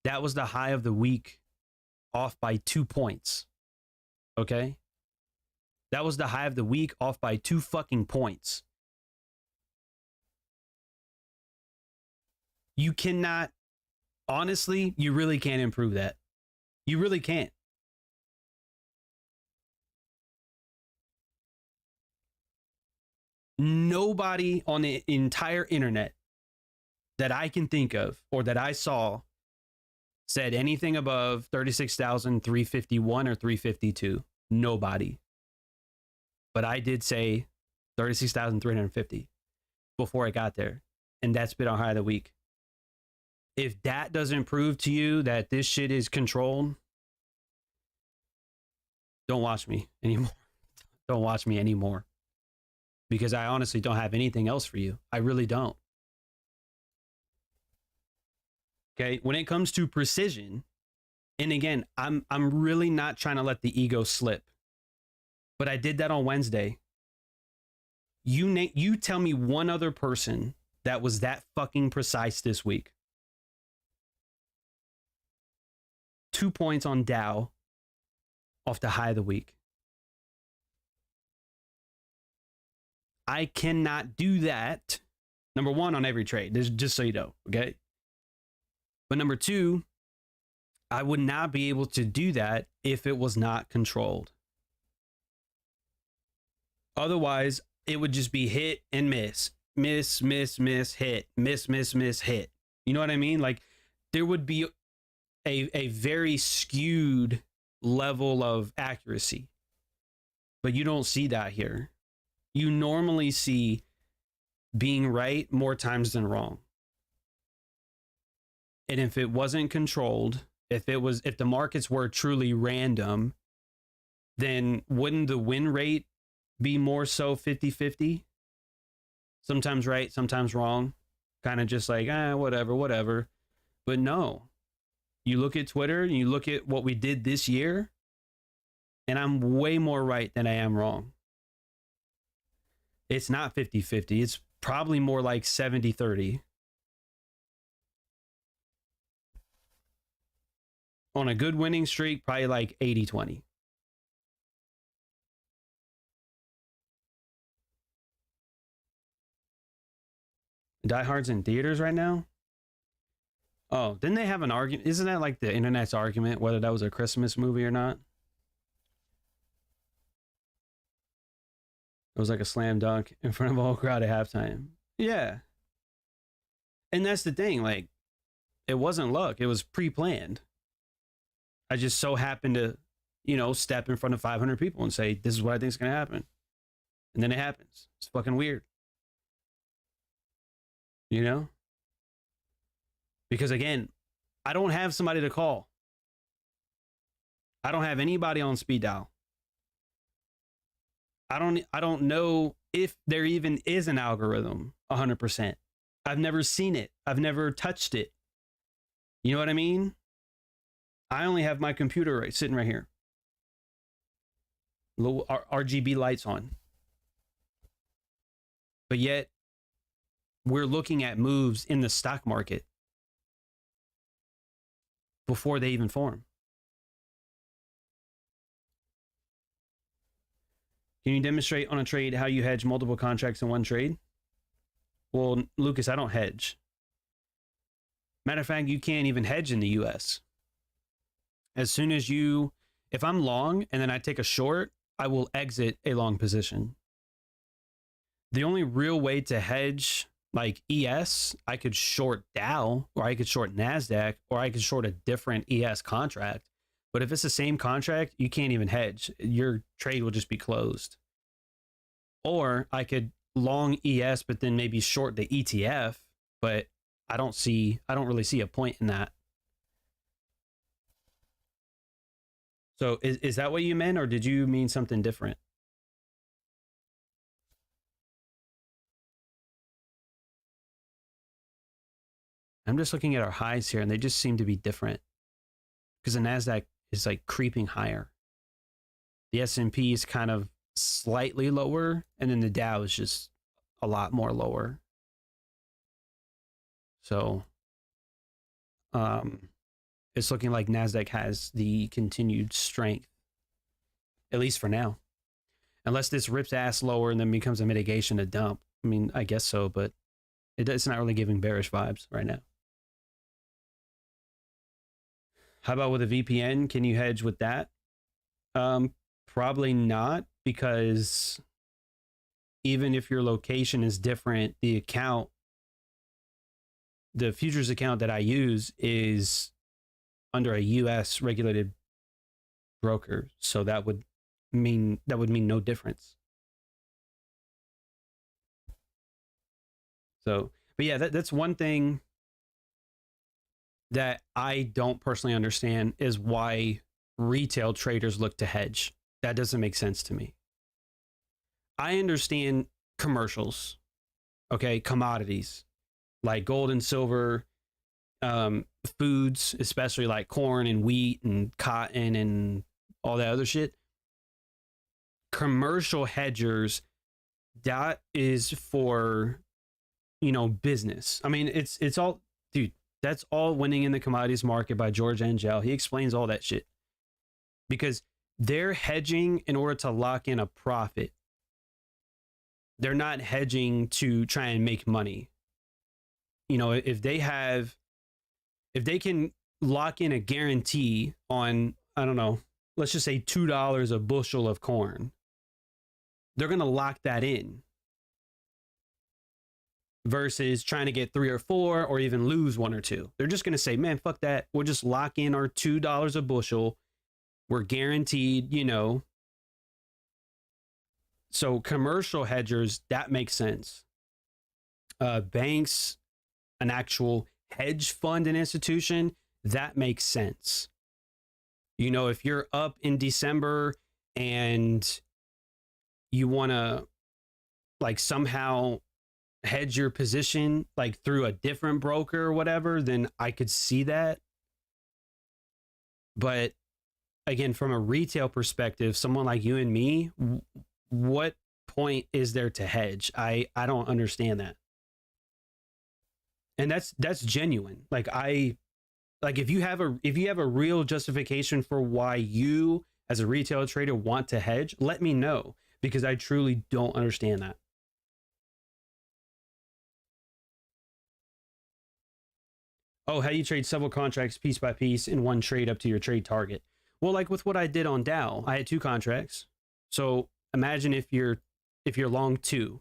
That was the high of the week, off by 2 points. Okay. That was the high of the week, off by 2 fucking points. You cannot Honestly, you really can't improve that. You really can't. Nobody on the entire internet that I can think of or that I saw said anything above 36,351 or 352. Nobody. But I did say 36,350 before I got there. And that's been our high of the week. If that doesn't prove to you that this shit is controlled, don't watch me anymore. Don't watch me anymore. Because I honestly don't have anything else for you. I really don't. Okay, when it comes to precision, and again, I'm really not trying to let the ego slip. But I did that on Wednesday. You tell me one other person that was that fucking precise this week. 2 points on Dow off the high of the week. I cannot do that. Number one, on every trade, just so you know, okay? But number two, I would not be able to do that if it was not controlled. Otherwise, it would just be hit and miss, miss, miss, miss, hit, miss, miss, miss, hit. You know what I mean? Like there would be a very skewed level of accuracy, but you don't see that here. You normally see being right more times than wrong. And if it wasn't controlled, if the markets were truly random, then wouldn't the win rate be more so 50-50? Sometimes right, sometimes wrong. Kind of just like, whatever. But no. You look at Twitter and you look at what we did this year, and I'm way more right than I am wrong. It's not 50-50. It's probably more like 70-30. On a good winning streak, probably like 80-20. Die Hard's in theaters right now? Oh, didn't they have an argument? Isn't that like the internet's argument whether that was a Christmas movie or not? It was like a slam dunk in front of a whole crowd at halftime. Yeah. And that's the thing. Like, it wasn't luck. It was pre-planned. I just so happened to, step in front of 500 people and say, this is what I think is going to happen. And then it happens. It's fucking weird. Because again, I don't have somebody to call. I don't have anybody on speed dial. I don't know if there even is an algorithm 100%. I've never seen it. I've never touched it. You know what I mean? I only have my computer sitting right here. Little RGB lights on. But yet, we're looking at moves in the stock market before they even form. Can you demonstrate on a trade how you hedge multiple contracts in one trade? Well, Lucas, I don't hedge. Matter of fact, you can't even hedge in the US. As soon as if I'm long and then I take a short, I will exit a long position. The only real way to hedge like ES, I could short Dow, or I could short Nasdaq, or I could short a different ES contract. But if it's the same contract, you can't even hedge. Your trade will just be closed. Or I could long ES, but then maybe short the ETF, but I don't really see a point in that. So is that what you meant, or did you mean something different? I'm just looking at our highs here, and they just seem to be different because the Nasdaq is like creeping higher. The S&P is kind of slightly lower, and then the Dow is just a lot more lower. So it's looking like Nasdaq has the continued strength, at least for now. Unless this rips ass lower and then becomes a mitigation, a dump. I mean, I guess so, but it's not really giving bearish vibes right now. How about with a VPN? Can you hedge with that? Probably not, because even if your location is different, the futures account that I use is under a US regulated broker. So that would mean no difference. So, but yeah, that's one thing that I don't personally understand, is why retail traders look to hedge. That doesn't make sense to me. I understand commercials, okay, commodities like gold and silver, foods, especially like corn and wheat and cotton and all that other shit. Commercial hedgers, that is for, business. I mean, it's all, dude, that's all Winning in the Commodities Market by George Angel. He explains all that shit, because they're hedging in order to lock in a profit. They're not hedging to try and make money. If they can lock in a guarantee on, I don't know, let's just say $2 a bushel of corn, they're going to lock that in, versus trying to get 3 or 4 or even lose 1 or 2. They're just going to say, man, fuck that. We'll just lock in our $2 a bushel. We're guaranteed, So commercial hedgers, that makes sense. Banks, an actual hedge fund and institution, that makes sense. If you're up in December and you want to like somehow hedge your position like through a different broker or whatever, then I could see that. But again, from a retail perspective, someone like you and me, what point is there to hedge? I don't understand that. And that's genuine. If you have a real justification for why you as a retail trader want to hedge, let me know, because I truly don't understand that. Oh, how you trade several contracts piece by piece in one trade up to your trade target. Well, like with what I did on Dow, I had 2 contracts. So imagine if you're long 2.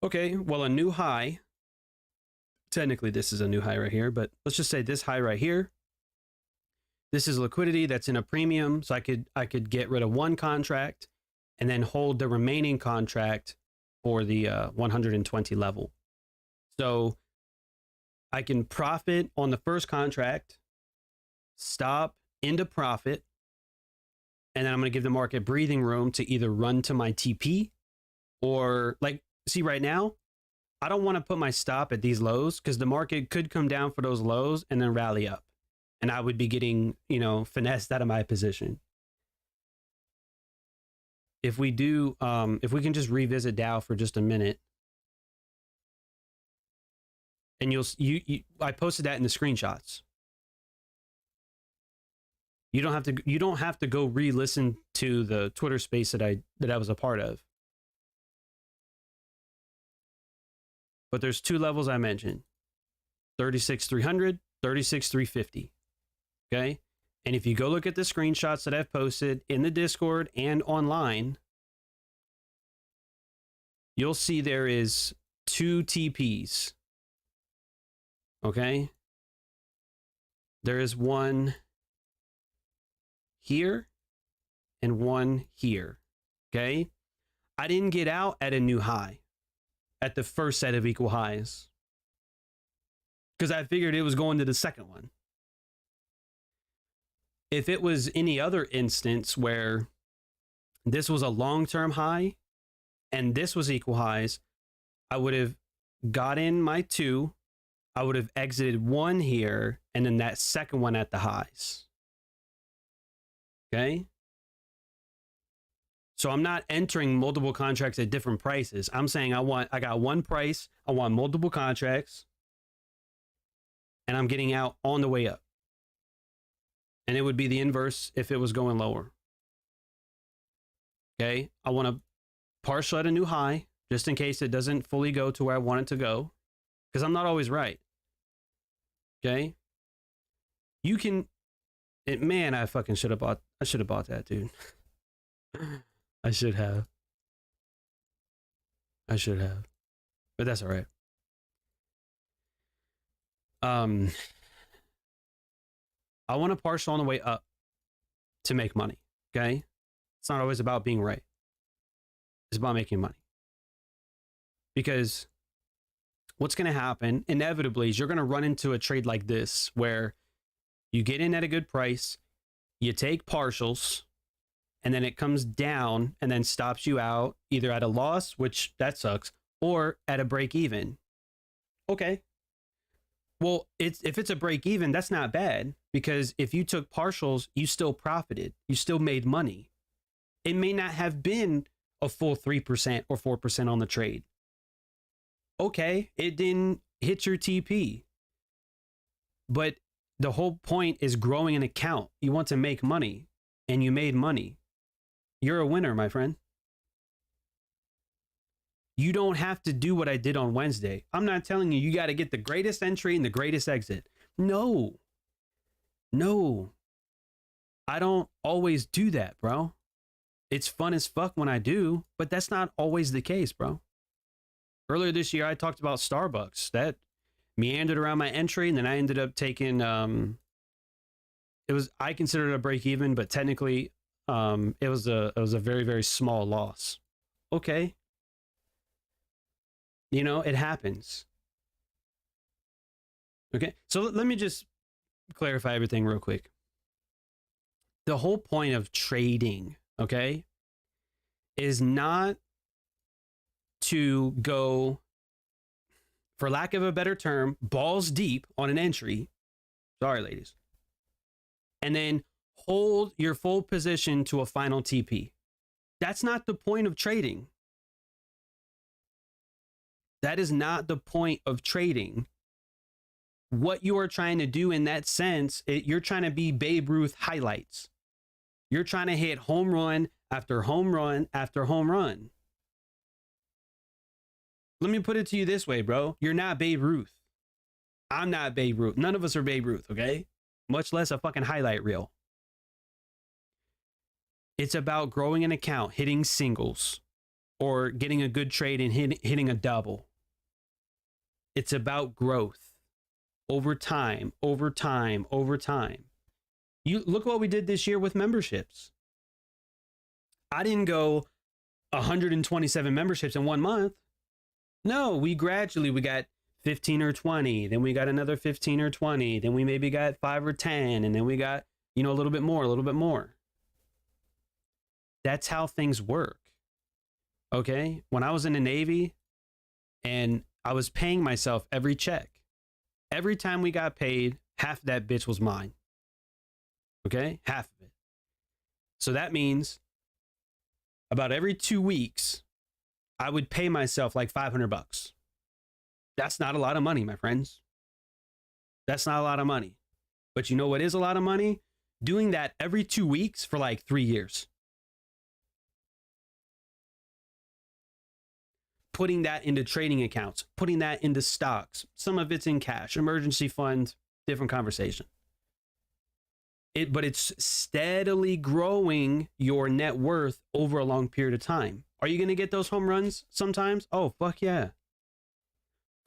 Okay, well, a new high. Technically, this is a new high right here, but let's just say this high right here. This is liquidity that's in a premium, so I could get rid of 1 contract and then hold the remaining contract for the 120 level. So I can profit on the first contract, stop into profit, and then I'm going to give the market breathing room to either run to my TP or see right now, I don't want to put my stop at these lows, because the market could come down for those lows and then rally up, and I would be getting, finessed out of my position. If we do, if we can just revisit Dow for just a minute, and I posted that in the screenshots. You don't have to go re-listen to the Twitter space that I was a part of. But there's 2 levels I mentioned: 36,300, 36,350. Okay? And if you go look at the screenshots that I've posted in the Discord and online, you'll see there is 2 TPs. Okay? There is one here and one here. Okay? I didn't get out at a new high at the first set of equal highs, because I figured it was going to the second one. If it was any other instance where this was a long-term high and this was equal highs, I would have got in my 2, I would have exited 1 here, and then that second one at the highs. Okay? So I'm not entering multiple contracts at different prices. I'm saying I got 1 price, I want multiple contracts, and I'm getting out on the way up. And it would be the inverse if it was going lower. Okay? I want to partial at a new high, just in case it doesn't fully go to where I want it to go, because I'm not always right. Okay? You can Man, I fucking should have bought. I should have bought that, dude. I should have. I should have. But that's all right. I want to partial on the way up to make money. Okay. It's not always about being right. It's about making money. Because what's going to happen inevitably is you're going to run into a trade like this where you get in at a good price, you take partials, and then it comes down and then stops you out either at a loss, which that sucks, or at a break even. Okay. Well, if it's a break even, that's not bad, because if you took partials, you still profited. You still made money. It may not have been a full 3% or 4% on the trade. Okay, it didn't hit your TP. But the whole point is growing an account. You want to make money, and you made money. You're a winner, my friend. You don't have to do what I did on Wednesday. I'm not telling you got to get the greatest entry and the greatest exit. No. I don't always do that, bro. It's fun as fuck when I do, but that's not always the case, bro. Earlier this year, I talked about Starbucks. That meandered around my entry, and then I ended up taking, I considered it a break even, but technically, it was a very, very small loss. Okay. You know, it happens. Okay. So let me just clarify everything real quick. The whole point of trading, okay, is not to go, for lack of a better term, balls deep on an entry. Sorry, ladies. And then hold your full position to a final TP. That's not the point of trading. That is not the point of trading. What you are trying to do in that sense, you're trying to be Babe Ruth highlights. You're trying to hit home run after home run after home run. Let me put it to you this way, bro. You're not Babe Ruth. I'm not Babe Ruth. None of us are Babe Ruth, okay? Much less a fucking highlight reel. It's about growing an account, hitting singles, or getting a good trade and hitting a double. It's about growth over time. You look what we did this year with memberships. I didn't go 127 memberships in 1 month. No, we got 15 or 20, then we got another 15 or 20, then we maybe got 5 or 10, and then we got, a little bit more. That's how things work. Okay? When I was in the Navy and I was paying myself every check, every time we got paid, half of that bitch was mine. Okay? Half of it. So that means about every 2 weeks, I would pay myself like $500. That's not a lot of money, my friends. That's not a lot of money. But you know what is a lot of money? Doing that every 2 weeks for like 3 years. Putting that into trading accounts, putting that into stocks. Some of it's in cash, emergency fund, different conversation. But it's steadily growing your net worth over a long period of time. Are you going to get those home runs sometimes? Oh, fuck yeah.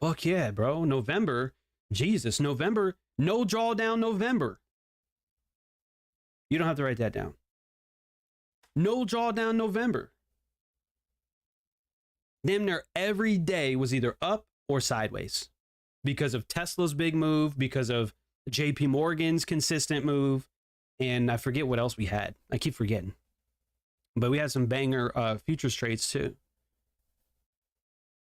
Fuck yeah, bro. November, no drawdown November. You don't have to write that down. No drawdown November. Damn near every day was either up or sideways because of Tesla's big move, because of JP Morgan's consistent move, and I forget what else we had. I keep forgetting. But we had some banger futures trades too.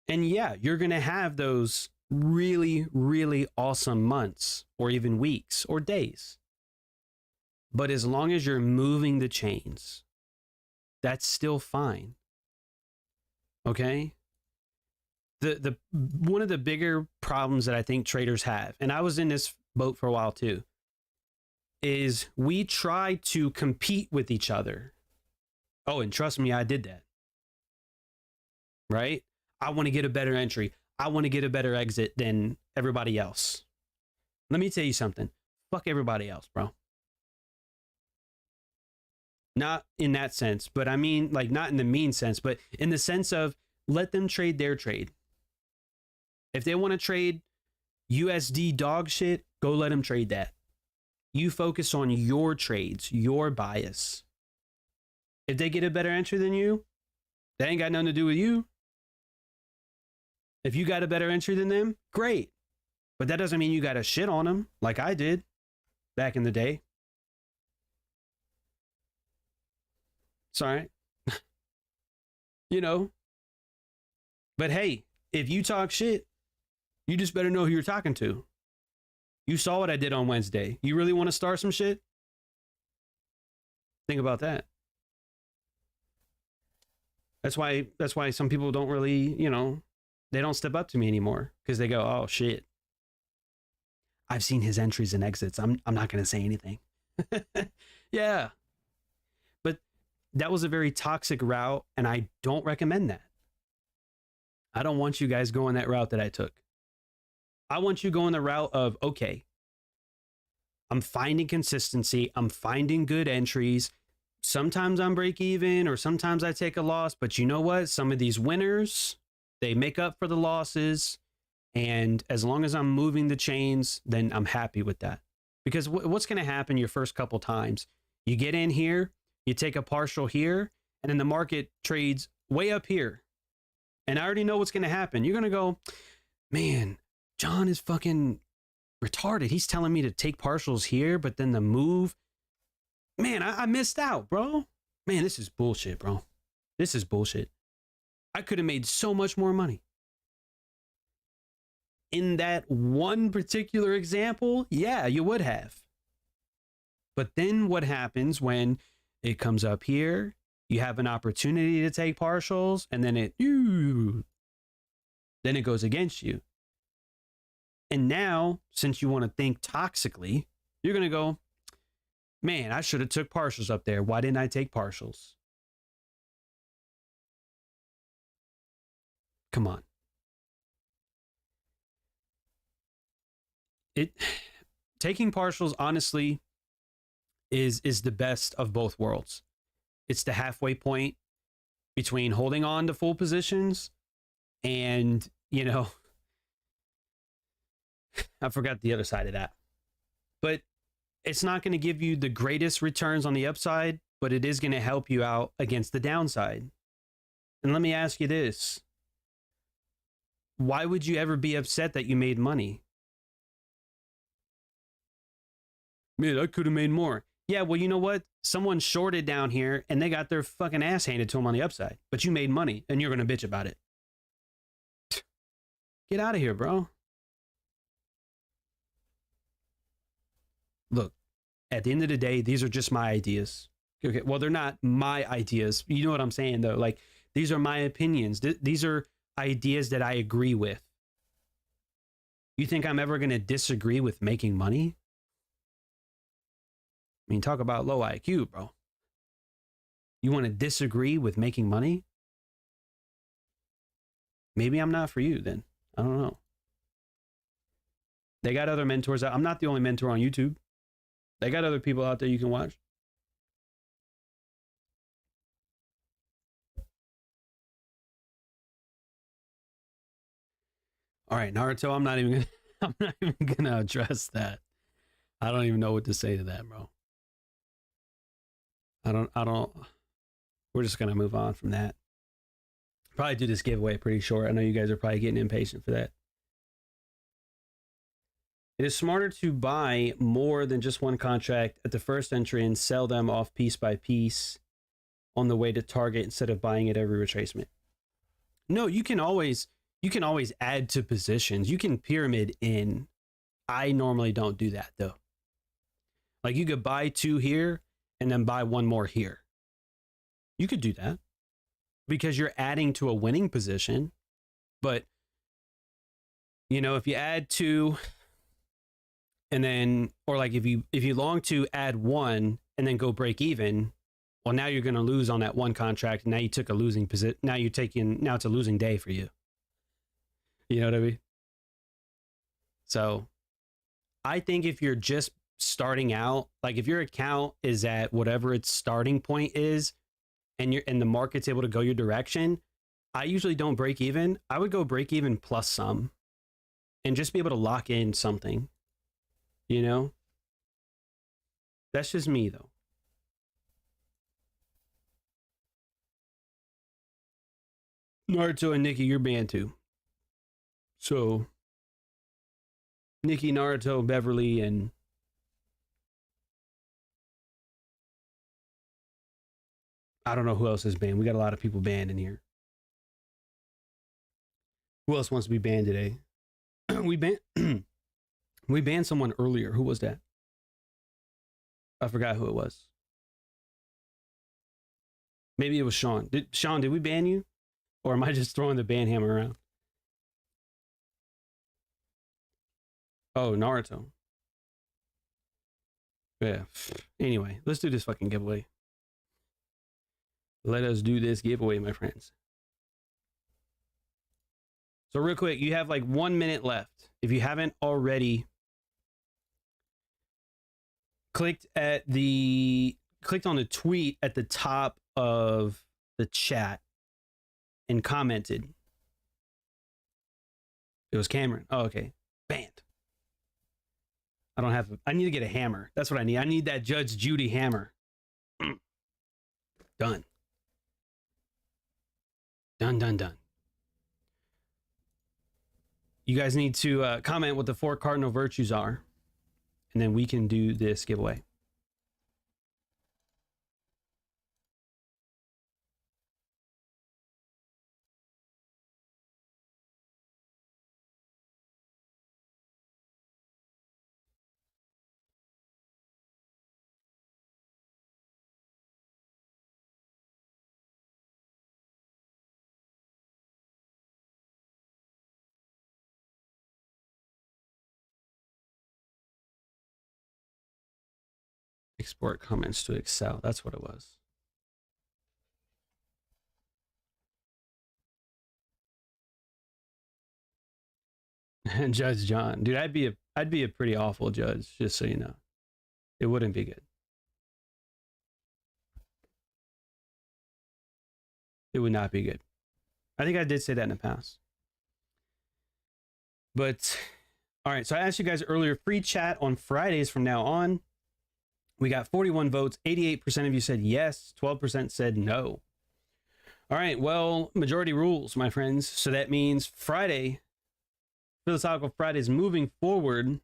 And yeah, you're going to have those really, really awesome months or even weeks or days. But as long as you're moving the chains, that's still fine. Okay? The one of the bigger problems that I think traders have, and I was in this boat for a while too, is we try to compete with each other. Oh, and trust me, I did that. Right? I want to get a better entry. I want to get a better exit than everybody else. Let me tell you something. Fuck everybody else, bro. Not in that sense, but I mean, like, not in the mean sense, but in the sense of let them trade their trade. If they want to trade USD dog shit, go let them trade that. You focus on your trades, your bias. If they get a better entry than you, that ain't got nothing to do with you. If you got a better entry than them, great. But that doesn't mean you got to shit on them like I did back in the day. Sorry. You know. But hey, if you talk shit, you just better know who you're talking to. You saw what I did on Wednesday. You really want to start some shit? Think about that. That's why some people don't really, they don't step up to me anymore because they go, "Oh shit. I've seen his entries and exits. I'm not going to say anything." Yeah. But that was a very toxic route and I don't recommend that. I don't want you guys going that route that I took. I want you going the route of, okay, I'm finding consistency. I'm finding good entries. Sometimes I'm break even or sometimes I take a loss, but you know what? Some of these winners, they make up for the losses. And as long as I'm moving the chains, then I'm happy with that. Because what's going to happen your first couple times? You get in here, you take a partial here, and then the market trades way up here. And I already know what's going to happen. You're going to go, man, John is fucking retarded. He's telling me to take partials here, but then the move, man, I missed out, bro. Man, this is bullshit, bro. This is bullshit. I could have made so much more money. In that one particular example, yeah, you would have. But then what happens when it comes up here, you have an opportunity to take partials, and then it goes against you. And now, since you want to think toxically, you're going to go, man, I should have took partials up there. Why didn't I take partials? Come on. Taking partials, honestly, is the best of both worlds. It's the halfway point between holding on to full positions and, I forgot the other side of that. But it's not going to give you the greatest returns on the upside, but it is going to help you out against the downside. And let me ask you this. Why would you ever be upset that you made money? Man, I could have made more. Yeah, well, you know what? Someone shorted down here and they got their fucking ass handed to them on the upside, but you made money and you're going to bitch about it. Get out of here, bro. Look, at the end of the day, these are just my ideas. Okay, well, they're not my ideas. You know what I'm saying, though? Like, these are my opinions. These are ideas that I agree with. You think I'm ever going to disagree with making money? I mean, talk about low IQ, bro. You want to disagree with making money? Maybe I'm not for you then. I don't know. They got other mentors. I'm not the only mentor on YouTube. They got other people out there you can watch. All right, Naruto, I'm not even gonna address that. I don't even know what to say to that, bro. I don't, we're just going to move on from that. Probably do this giveaway pretty short. I know you guys are probably getting impatient for that. It is smarter to buy more than just one contract at the first entry and sell them off piece by piece on the way to target instead of buying at every retracement. No, you can always add to positions. You can pyramid in. I normally don't do that though. Like you could buy 2 here and then buy 1 more here. You could do that because you're adding to a winning position. But, if you add 2 and then, or like if you long to add 1 and then go break even, well, now you're going to lose on that 1 contract. And now you took a losing position. Now it's a losing day for you. You know what I mean? So I think if you're just starting out, like if your account is at whatever its starting point is, and the market's able to go your direction, I usually don't break even. I would go break even plus some, and just be able to lock in something. You know, that's just me though. Naruto and Nikki, you're banned too. So Nikki, Naruto, Beverly, and I don't know who else is banned. We got a lot of people banned in here. Who else wants to be banned today? we banned someone earlier. Who was that? I forgot who it was. Maybe it was Sean. Sean, did we ban you? Or am I just throwing the ban hammer around? Oh, Naruto. Yeah. Anyway, let's do this fucking giveaway. Let us do this giveaway, my friends. So real quick, you have like 1 minute left. If you haven't already clicked on the tweet at the top of the chat and commented. It was Cameron. Oh, okay. Banned. I need to get a hammer. That's what I need. I need that Judge Judy hammer. Done. Done. You guys need to comment what the 4 cardinal virtues are, and then we can do this giveaway. Export comments to Excel. That's what it was. And Judge John, dude, I'd be a pretty awful judge, just so you know. It wouldn't be good. It would not be good. I think I did say that in the past. But all right, so I asked you guys earlier, free chat on Fridays from now on. We got 41 votes. 88% of you said yes. 12% said no. All right, well, majority rules, my friends. So that means Friday, Philosophical Fridays moving forward,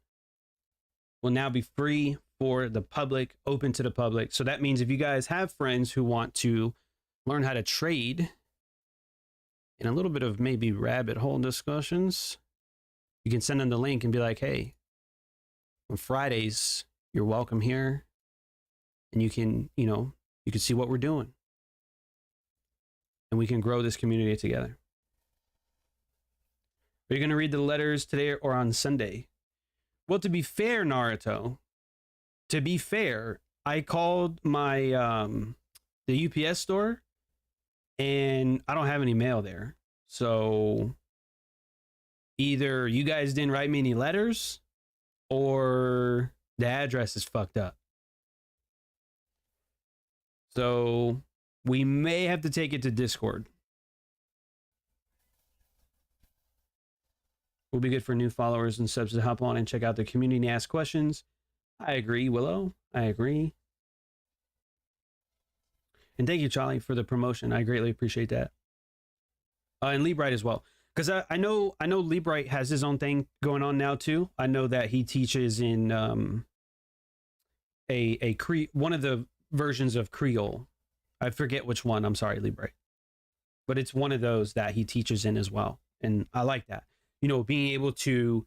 will now be free for the public, open to the public. So that means if you guys have friends who want to learn how to trade in a little bit of maybe rabbit hole discussions, you can send them the link and be like, hey, on Fridays, you're welcome here. And you can, you can see what we're doing. And we can grow this community together. Are you going to read the letters today or on Sunday? Well, to be fair, Naruto, to be fair, I called my, the UPS store and I don't have any mail there. So either you guys didn't write me any letters or the address is fucked up. So we may have to take it to Discord. Will be good for new followers and subs to hop on and check out the community and ask questions. I agree, Willow. I agree. And thank you, Charlie, for the promotion. I greatly appreciate that. And Libright as well. Because I know Libright has his own thing going on now too. I know that he teaches in one of the versions of Creole. I forget which one. I'm sorry, Libre. But it's one of those that he teaches in as well. And I like that. Being able to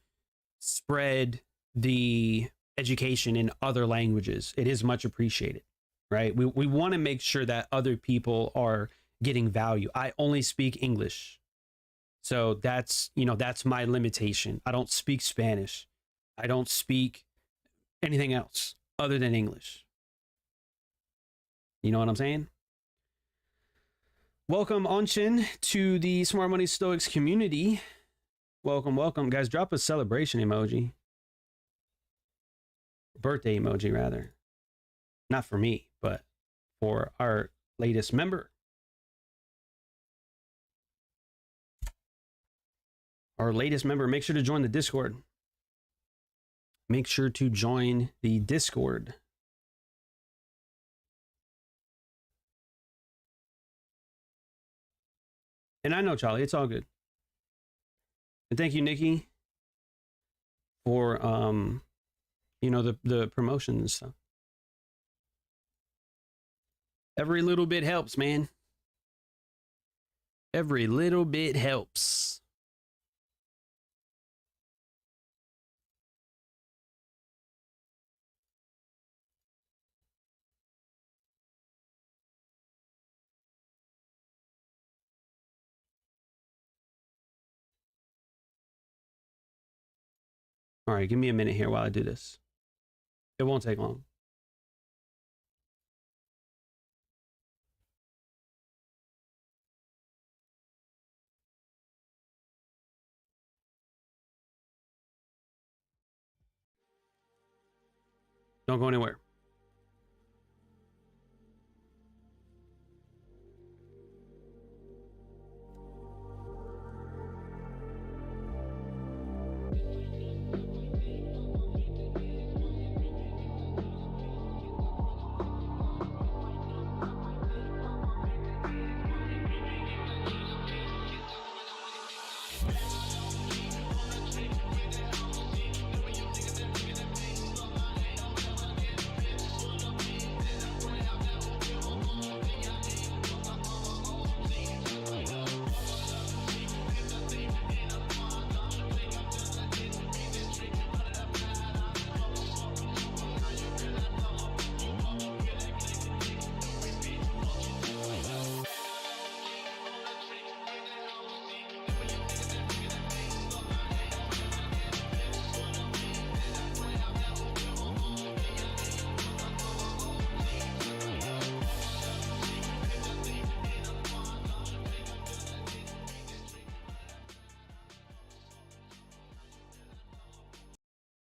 spread the education in other languages. It is much appreciated, right? We want to make sure that other people are getting value. I only speak English. So that's my limitation. I don't speak Spanish. I don't speak anything else other than English. You know what I'm saying? Welcome, Anshin, to the Smart Money Stoics community. Welcome. Guys, drop a celebration emoji. birthday emoji rather. Not for me, but for our latest member. Our latest member, make sure to join the Discord. Make sure to join the Discord. And I know, Charlie, it's all good. And thank you, Nikki, for you know, the promotion and stuff. Every little bit helps, man. Every little bit helps. All right, give me a minute here while I do this. It won't take long. Don't go anywhere.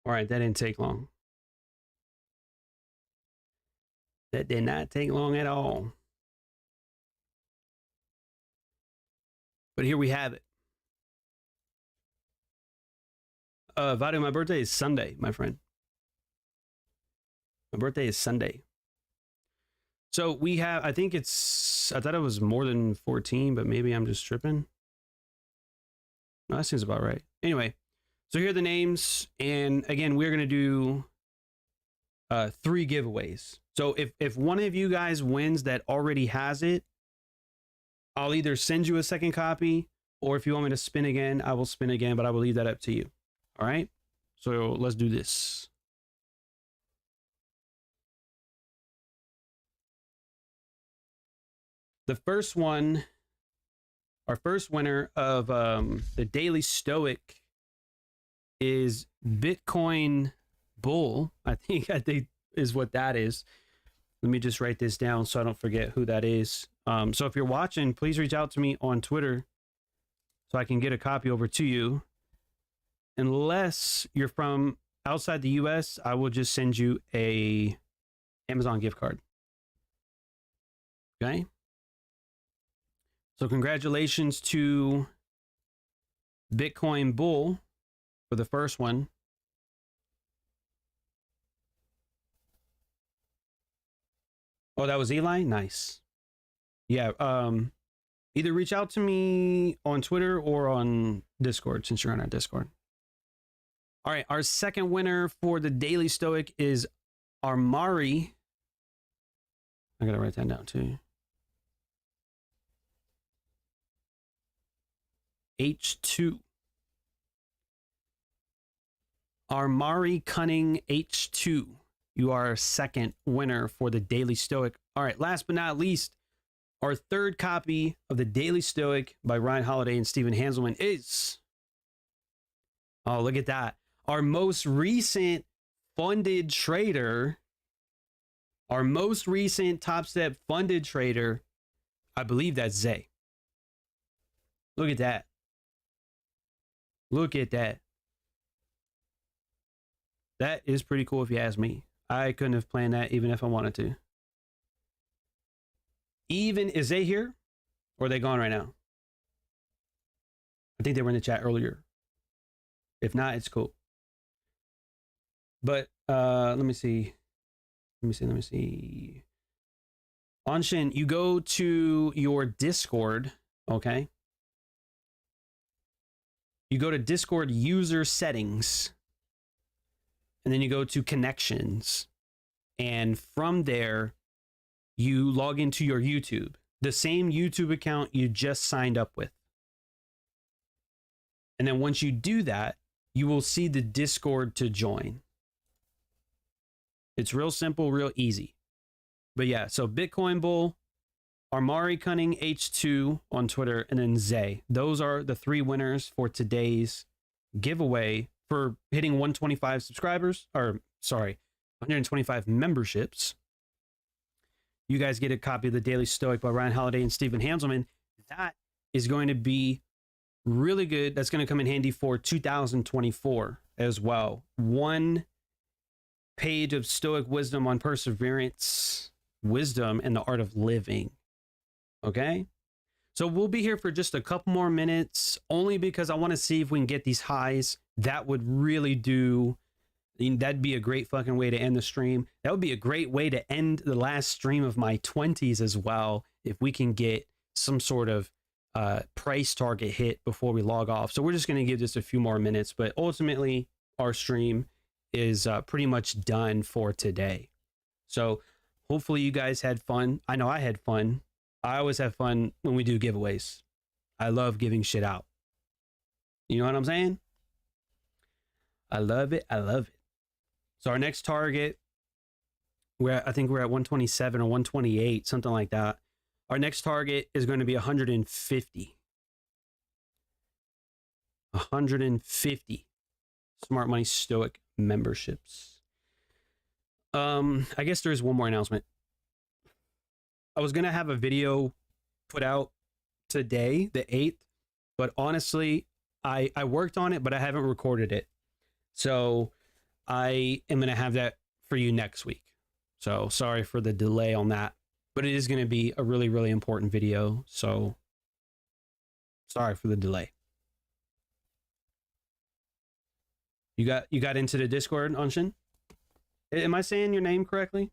All right, that didn't take long. That did not take long at all. But here we have it. Vadu, my birthday is Sunday, my friend. My birthday is Sunday. So we have, I think it's, I thought it was more than 14, but maybe I'm just tripping. No, that seems about right. Anyway, so here are the names. And again, we're going to do 3 giveaways. So if one of you guys wins that already has it, I'll either send you a second copy, or if you want me to spin again, I will spin again, but I will leave that up to you. All right. So let's do this. The first one, our first winner of the Daily Stoic is Bitcoin Bull. I think is what that is. Let me just write this down so I don't forget who that is. So if you're watching, please reach out to me on Twitter so I can get a copy over to you. Unless you're from outside the US, I will just send you a Amazon gift card. Okay. So congratulations to Bitcoin Bull for the first one. Oh, that was Eli? Nice. Yeah, either reach out to me on Twitter or on Discord, since you're on our Discord. All right, our second winner for the Daily Stoic is our Mori. I gotta write that down too. H2. Our Mari Cunning H2. You are our second winner for the Daily Stoic. All right, last but not least, our third copy of the Daily Stoic by Ryan Holiday and Stephen Hanselman is, oh, look at that. Our most recent funded trader, our most recent Top Step funded trader, I believe that's Zay. Look at that. Look at that. That is pretty cool if you ask me. I couldn't have planned that even if I wanted to. Even, is they here? Or are they gone right now? I think they were in the chat earlier. If not, it's cool. But let me see. Anshin, you go to your Discord, okay? You go to Discord user settings, and then you go to connections. And from there, you log into your YouTube, the same YouTube account you just signed up with. And then once you do that, you will see the Discord to join. It's real simple, real easy. But yeah, so Bitcoin Bull, Mori Cunning H2 on Twitter, and then Zay. Those are the 3 winners for today's giveaway for hitting 125 subscribers, or sorry, 125 memberships. You guys get a copy of the Daily Stoic by Ryan Holiday and Stephen Hanselman. That is going to be really good. That's going to come in handy for 2024 as well. 1 page of Stoic wisdom on perseverance, wisdom, and the art of living. Okay? So we'll be here for just a couple more minutes, only because I want to see if we can get these highs. That would really do, that'd be a great fucking way to end the stream. That would be a great way to end the last stream of my 20s as well, if we can get some sort of price target hit before we log off. So we're just going to give this a few more minutes, but ultimately our stream is pretty much done for today. So hopefully you guys had fun. I know I had fun. I always have fun when we do giveaways. I love giving shit out. You know what I'm saying? I love it. I love it. So our next target, I think we're at 127 or 128, something like that. Our next target is going to be 150. 150 Smart Money Stoic memberships. I guess there's one more announcement. I was going to have a video put out today, the 8th, but honestly, I worked on it, but I haven't recorded it. So I am going to have that for you next week. So sorry for the delay on that, but it is going to be a really, really important video. So sorry for the delay. You got into the Discord, Anshin? Am I saying your name correctly?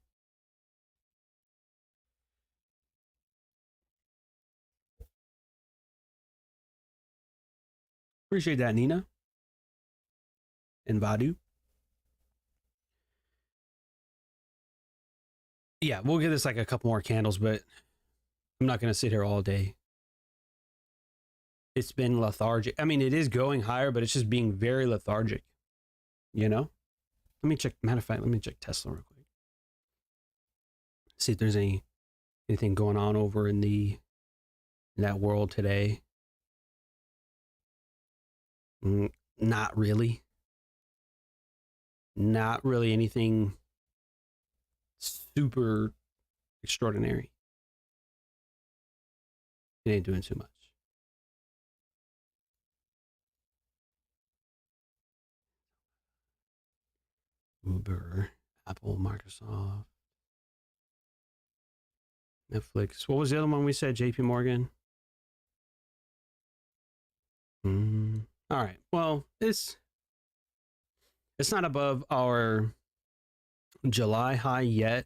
Appreciate that, Nina. And Vadu. Yeah, we'll give this like a couple more candles, but I'm not going to sit here all day. It's been lethargic. I mean, it is going higher, but it's just being very lethargic. You know? Let me check. Matter of fact, let me check Tesla real quick. See if there's anything going on over in that world today. Not really. Not really anything super extraordinary. It ain't doing too much. Uber, Apple, Microsoft, Netflix. What was the other one we said? JP Morgan. All right. Well, it's not above our July high yet,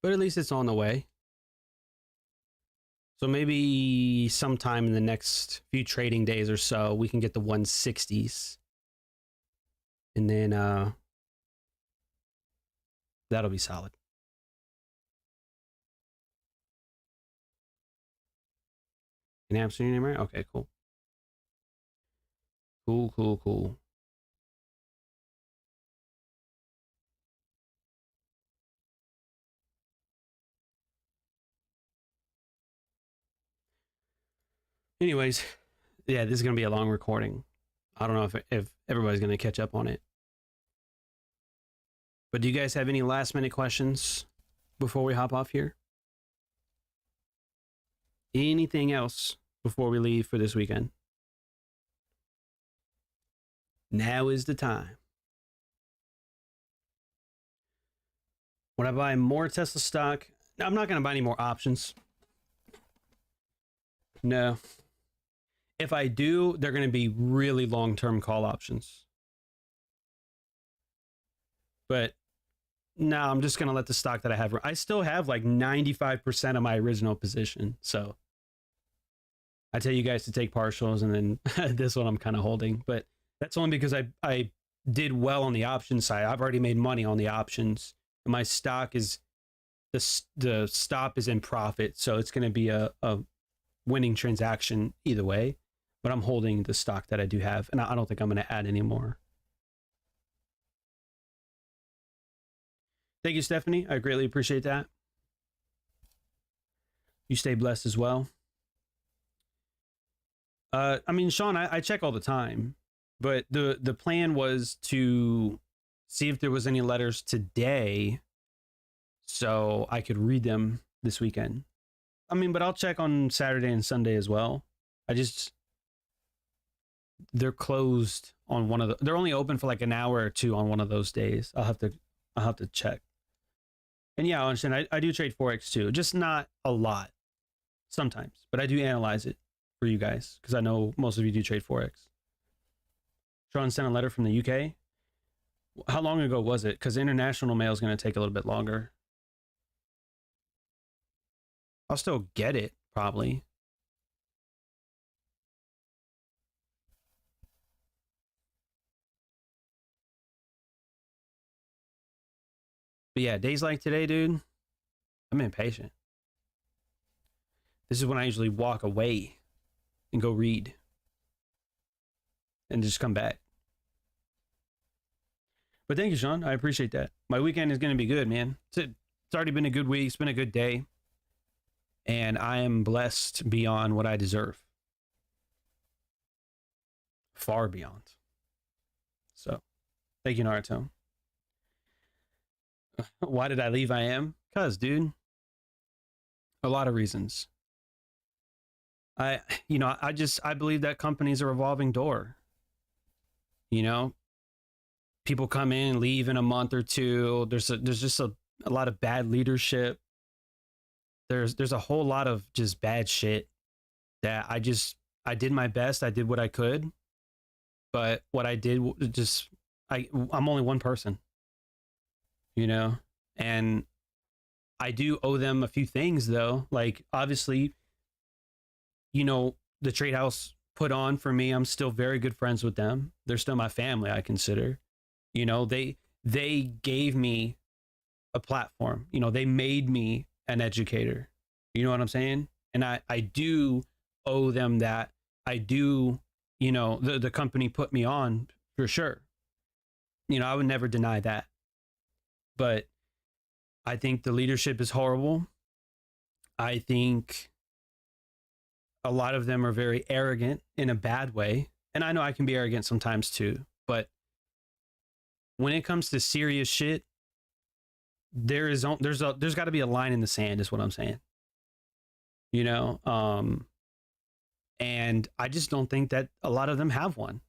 but at least it's on the way. So maybe sometime in the next few trading days or so, we can get the 160s. And then that'll be solid. Can I have your name right? Okay, cool. Cool. Anyways, yeah, this is going to be a long recording. I don't know if everybody's going to catch up on it. But do you guys have any last minute questions before we hop off here? Anything else before we leave for this weekend? Now is the time. Would I buy more Tesla stock? No, I'm not going to buy any more options. No. If I do, they're going to be really long-term call options. But no, I'm just going to let the stock that I have. I still have like 95% of my original position. So I tell you guys to take partials, and then this one I'm kind of holding. But that's only because I did well on the option side. I've already made money on the options. My stock is, the stop is in profit. So it's going to be a winning transaction either way. But I'm holding the stock that I do have, and I don't think I'm going to add any more. Thank you, Stephanie. I greatly appreciate that. You stay blessed as well. I mean, Sean, I check all the time, but the plan was to see if there was any letters today so I could read them this weekend. I mean, but I'll check on Saturday and Sunday as well. They're closed on one of the, they're only open for like an hour or two on one of those days. I'll have to check. And yeah, I understand. I do trade Forex too, just not a lot sometimes, but I do analyze it for you guys because I know most of you do trade Forex. Sean sent a letter from the UK. How long ago was it? Because international mail is going to take a little bit longer. I'll still get it, probably. But yeah, days like today, dude, I'm impatient. This is when I usually walk away and go read and just come back. But thank you, Sean. I appreciate that. My weekend is going to be good, man. It's already been a good week. It's been a good day. And I am blessed beyond what I deserve. Far beyond. So, thank you, Naruto. Why did I leave I am? Because, dude, a lot of reasons. I believe that company's a revolving door. You know, people come in and leave in a month or two. There's just a lot of bad leadership. There's a whole lot of just bad shit that I did my best. I did what I could, but what I did I'm only one person, you know, and I do owe them a few things though. Like obviously, you know, the trade house put on for me. I'm still very good friends with them. They're still my family, I consider. You know, they gave me a platform. You know, they made me an educator. You know what I'm saying? And I do owe them that. I do, you know, the company put me on for sure. You know, I would never deny that. But I think the leadership is horrible. I think a lot of them are very arrogant in a bad way. And I know I can be arrogant sometimes too. But when it comes to serious shit, there's got to be a line in the sand is what I'm saying. You know, and I just don't think that a lot of them have one.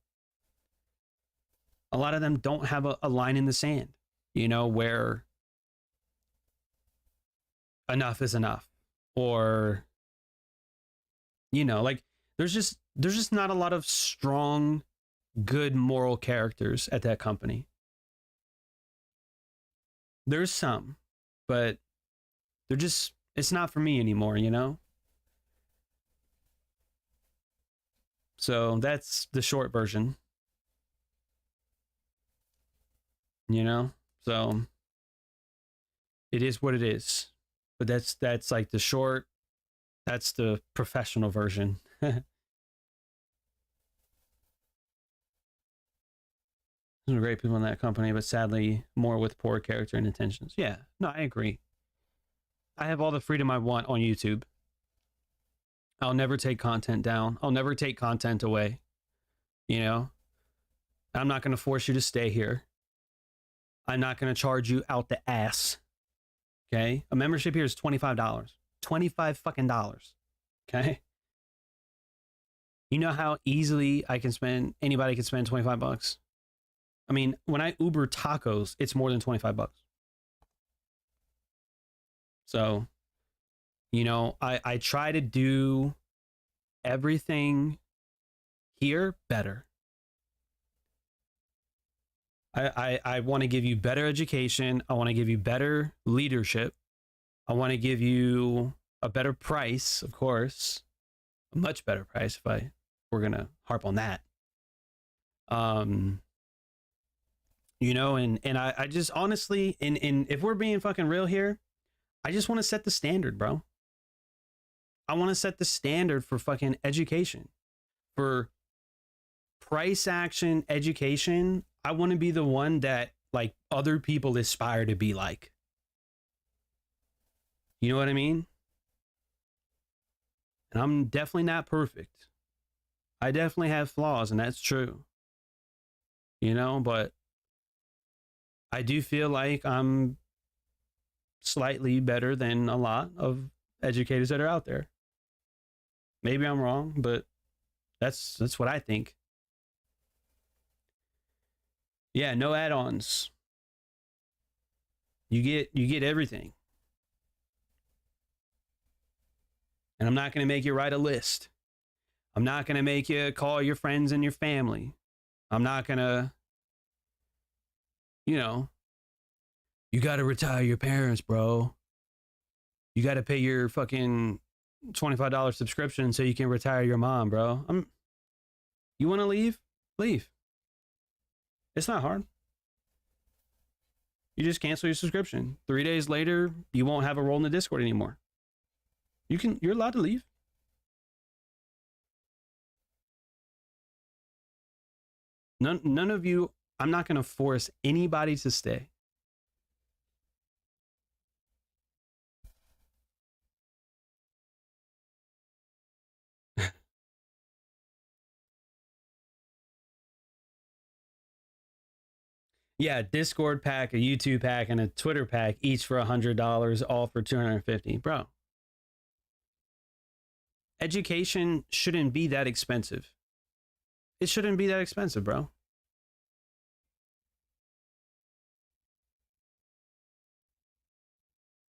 A lot of them don't have a line in the sand, you know, where enough is enough, or, you know, like there's just not a lot of strong, good moral characters at that company. There's some, but it's not for me anymore, you know? So that's the short version, you know? So it is what it is, but that's like the short, that's the professional version. There's some great people in that company, but sadly more with poor character and intentions. Yeah, no, I agree. I have all the freedom I want on YouTube. I'll never take content down. I'll never take content away. You know, I'm not going to force you to stay here. I'm not going to charge you out the ass. Okay. A membership here is $25. 25 fucking dollars. Okay. You know how easily anybody can spend 25 bucks. I mean, when I Uber tacos, it's more than 25 bucks. So, I try to do everything here better. I want to give you better education. I want to give you better leadership. I want to give you a better price, of course, a much better price if we're going to harp on that. And I just honestly, and if we're being fucking real here, I just want to set the standard, bro. I want to set the standard for fucking education, for price action education. I want to be the one that like other people aspire to be like. You know what I mean? And I'm definitely not perfect. I definitely have flaws, and that's true. But I do feel like I'm slightly better than a lot of educators that are out there. Maybe I'm wrong, but that's what I think. Yeah, no add-ons. You get everything. And I'm not going to make you write a list. I'm not going to make you call your friends and your family. I'm not going to, you got to retire your parents, bro. You got to pay your fucking $25 subscription so you can retire your mom, bro. You want to leave? Leave. It's not hard. You just cancel your subscription. 3 days later, you won't have a role in the Discord anymore. You're allowed to leave. None of you, I'm not going to force anybody to stay. Yeah, Discord pack, a YouTube pack, and a Twitter pack, each for $100, all for $250. Bro, education shouldn't be that expensive. It shouldn't be that expensive, bro.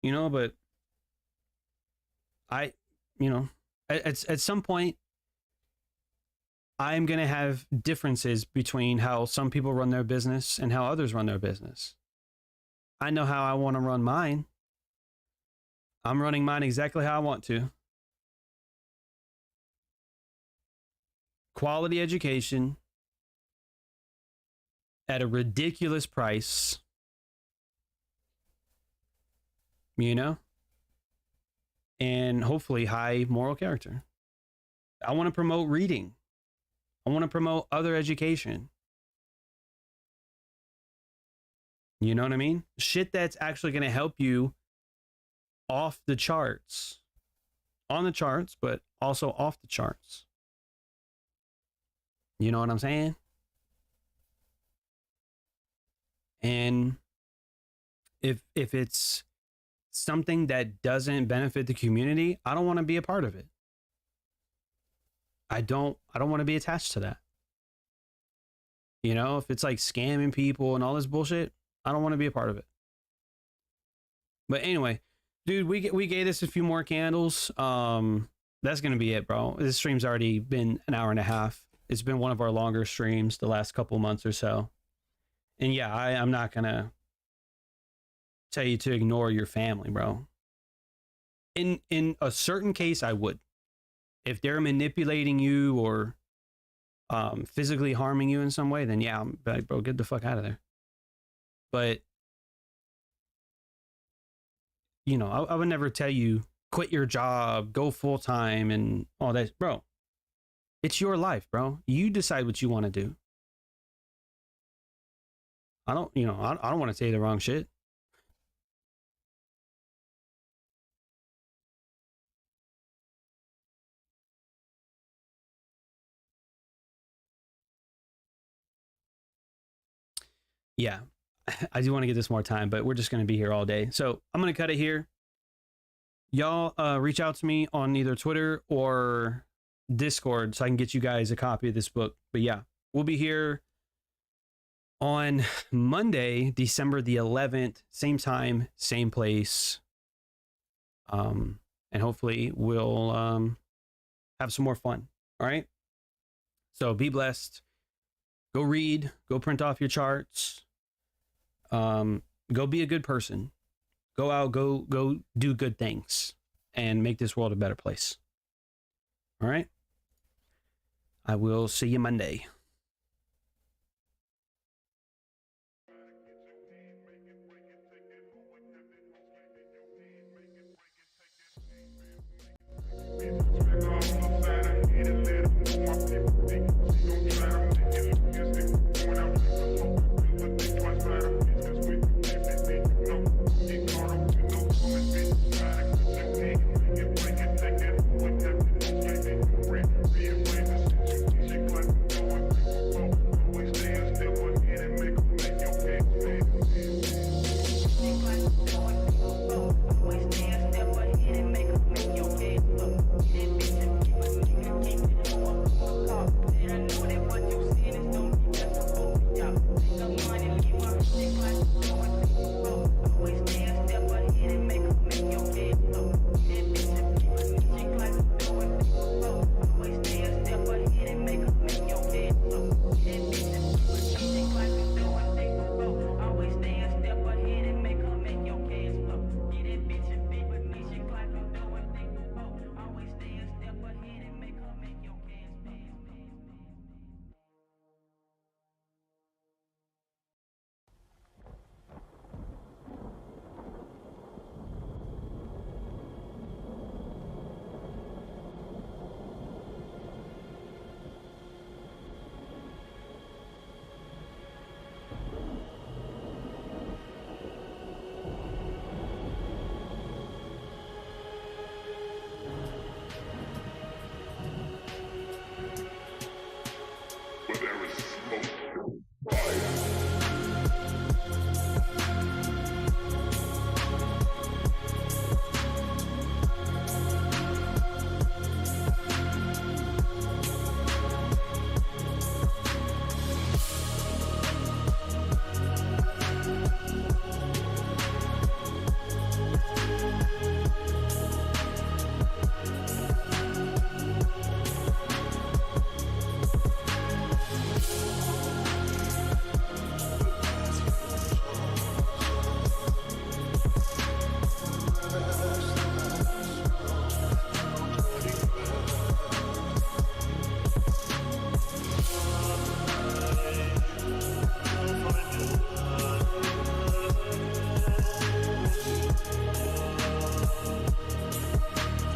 But at some point, I'm going to have differences between how some people run their business and how others run their business. I know how I want to run mine. I'm running mine exactly how I want to. Quality education at a ridiculous price, and hopefully high moral character. I want to promote reading. I want to promote other education. You know what I mean? Shit that's actually going to help you off the charts. On the charts, but also off the charts. You know what I'm saying? And if it's something that doesn't benefit the community, I don't want to be a part of it. I don't want to be attached to that. If it's like scamming people and all this bullshit, I don't want to be a part of it. But anyway, dude, we gave this a few more candles. That's going to be it, bro. This stream's already been an hour and a half. It's been one of our longer streams the last couple months or so. And yeah, I'm not going to tell you to ignore your family, bro. In a certain case, I would. If they're manipulating you or physically harming you in some way, then yeah, I'm like, bro, get the fuck out of there. But, I would never tell you, quit your job, go full time and all that. Bro, it's your life, bro. You decide what you want to do. I don't want to say the wrong shit. Yeah, I do want to get this more time, but we're just going to be here all day. So I'm going to cut it here. Y'all reach out to me on either Twitter or Discord so I can get you guys a copy of this book. But yeah, we'll be here on Monday, December the 11th, same time, same place. And hopefully we'll have some more fun. All right. So be blessed. Go read. Go print off your charts. Go be a good person. Go out. Go do good things and make this world a better place. All right. I will see you Monday.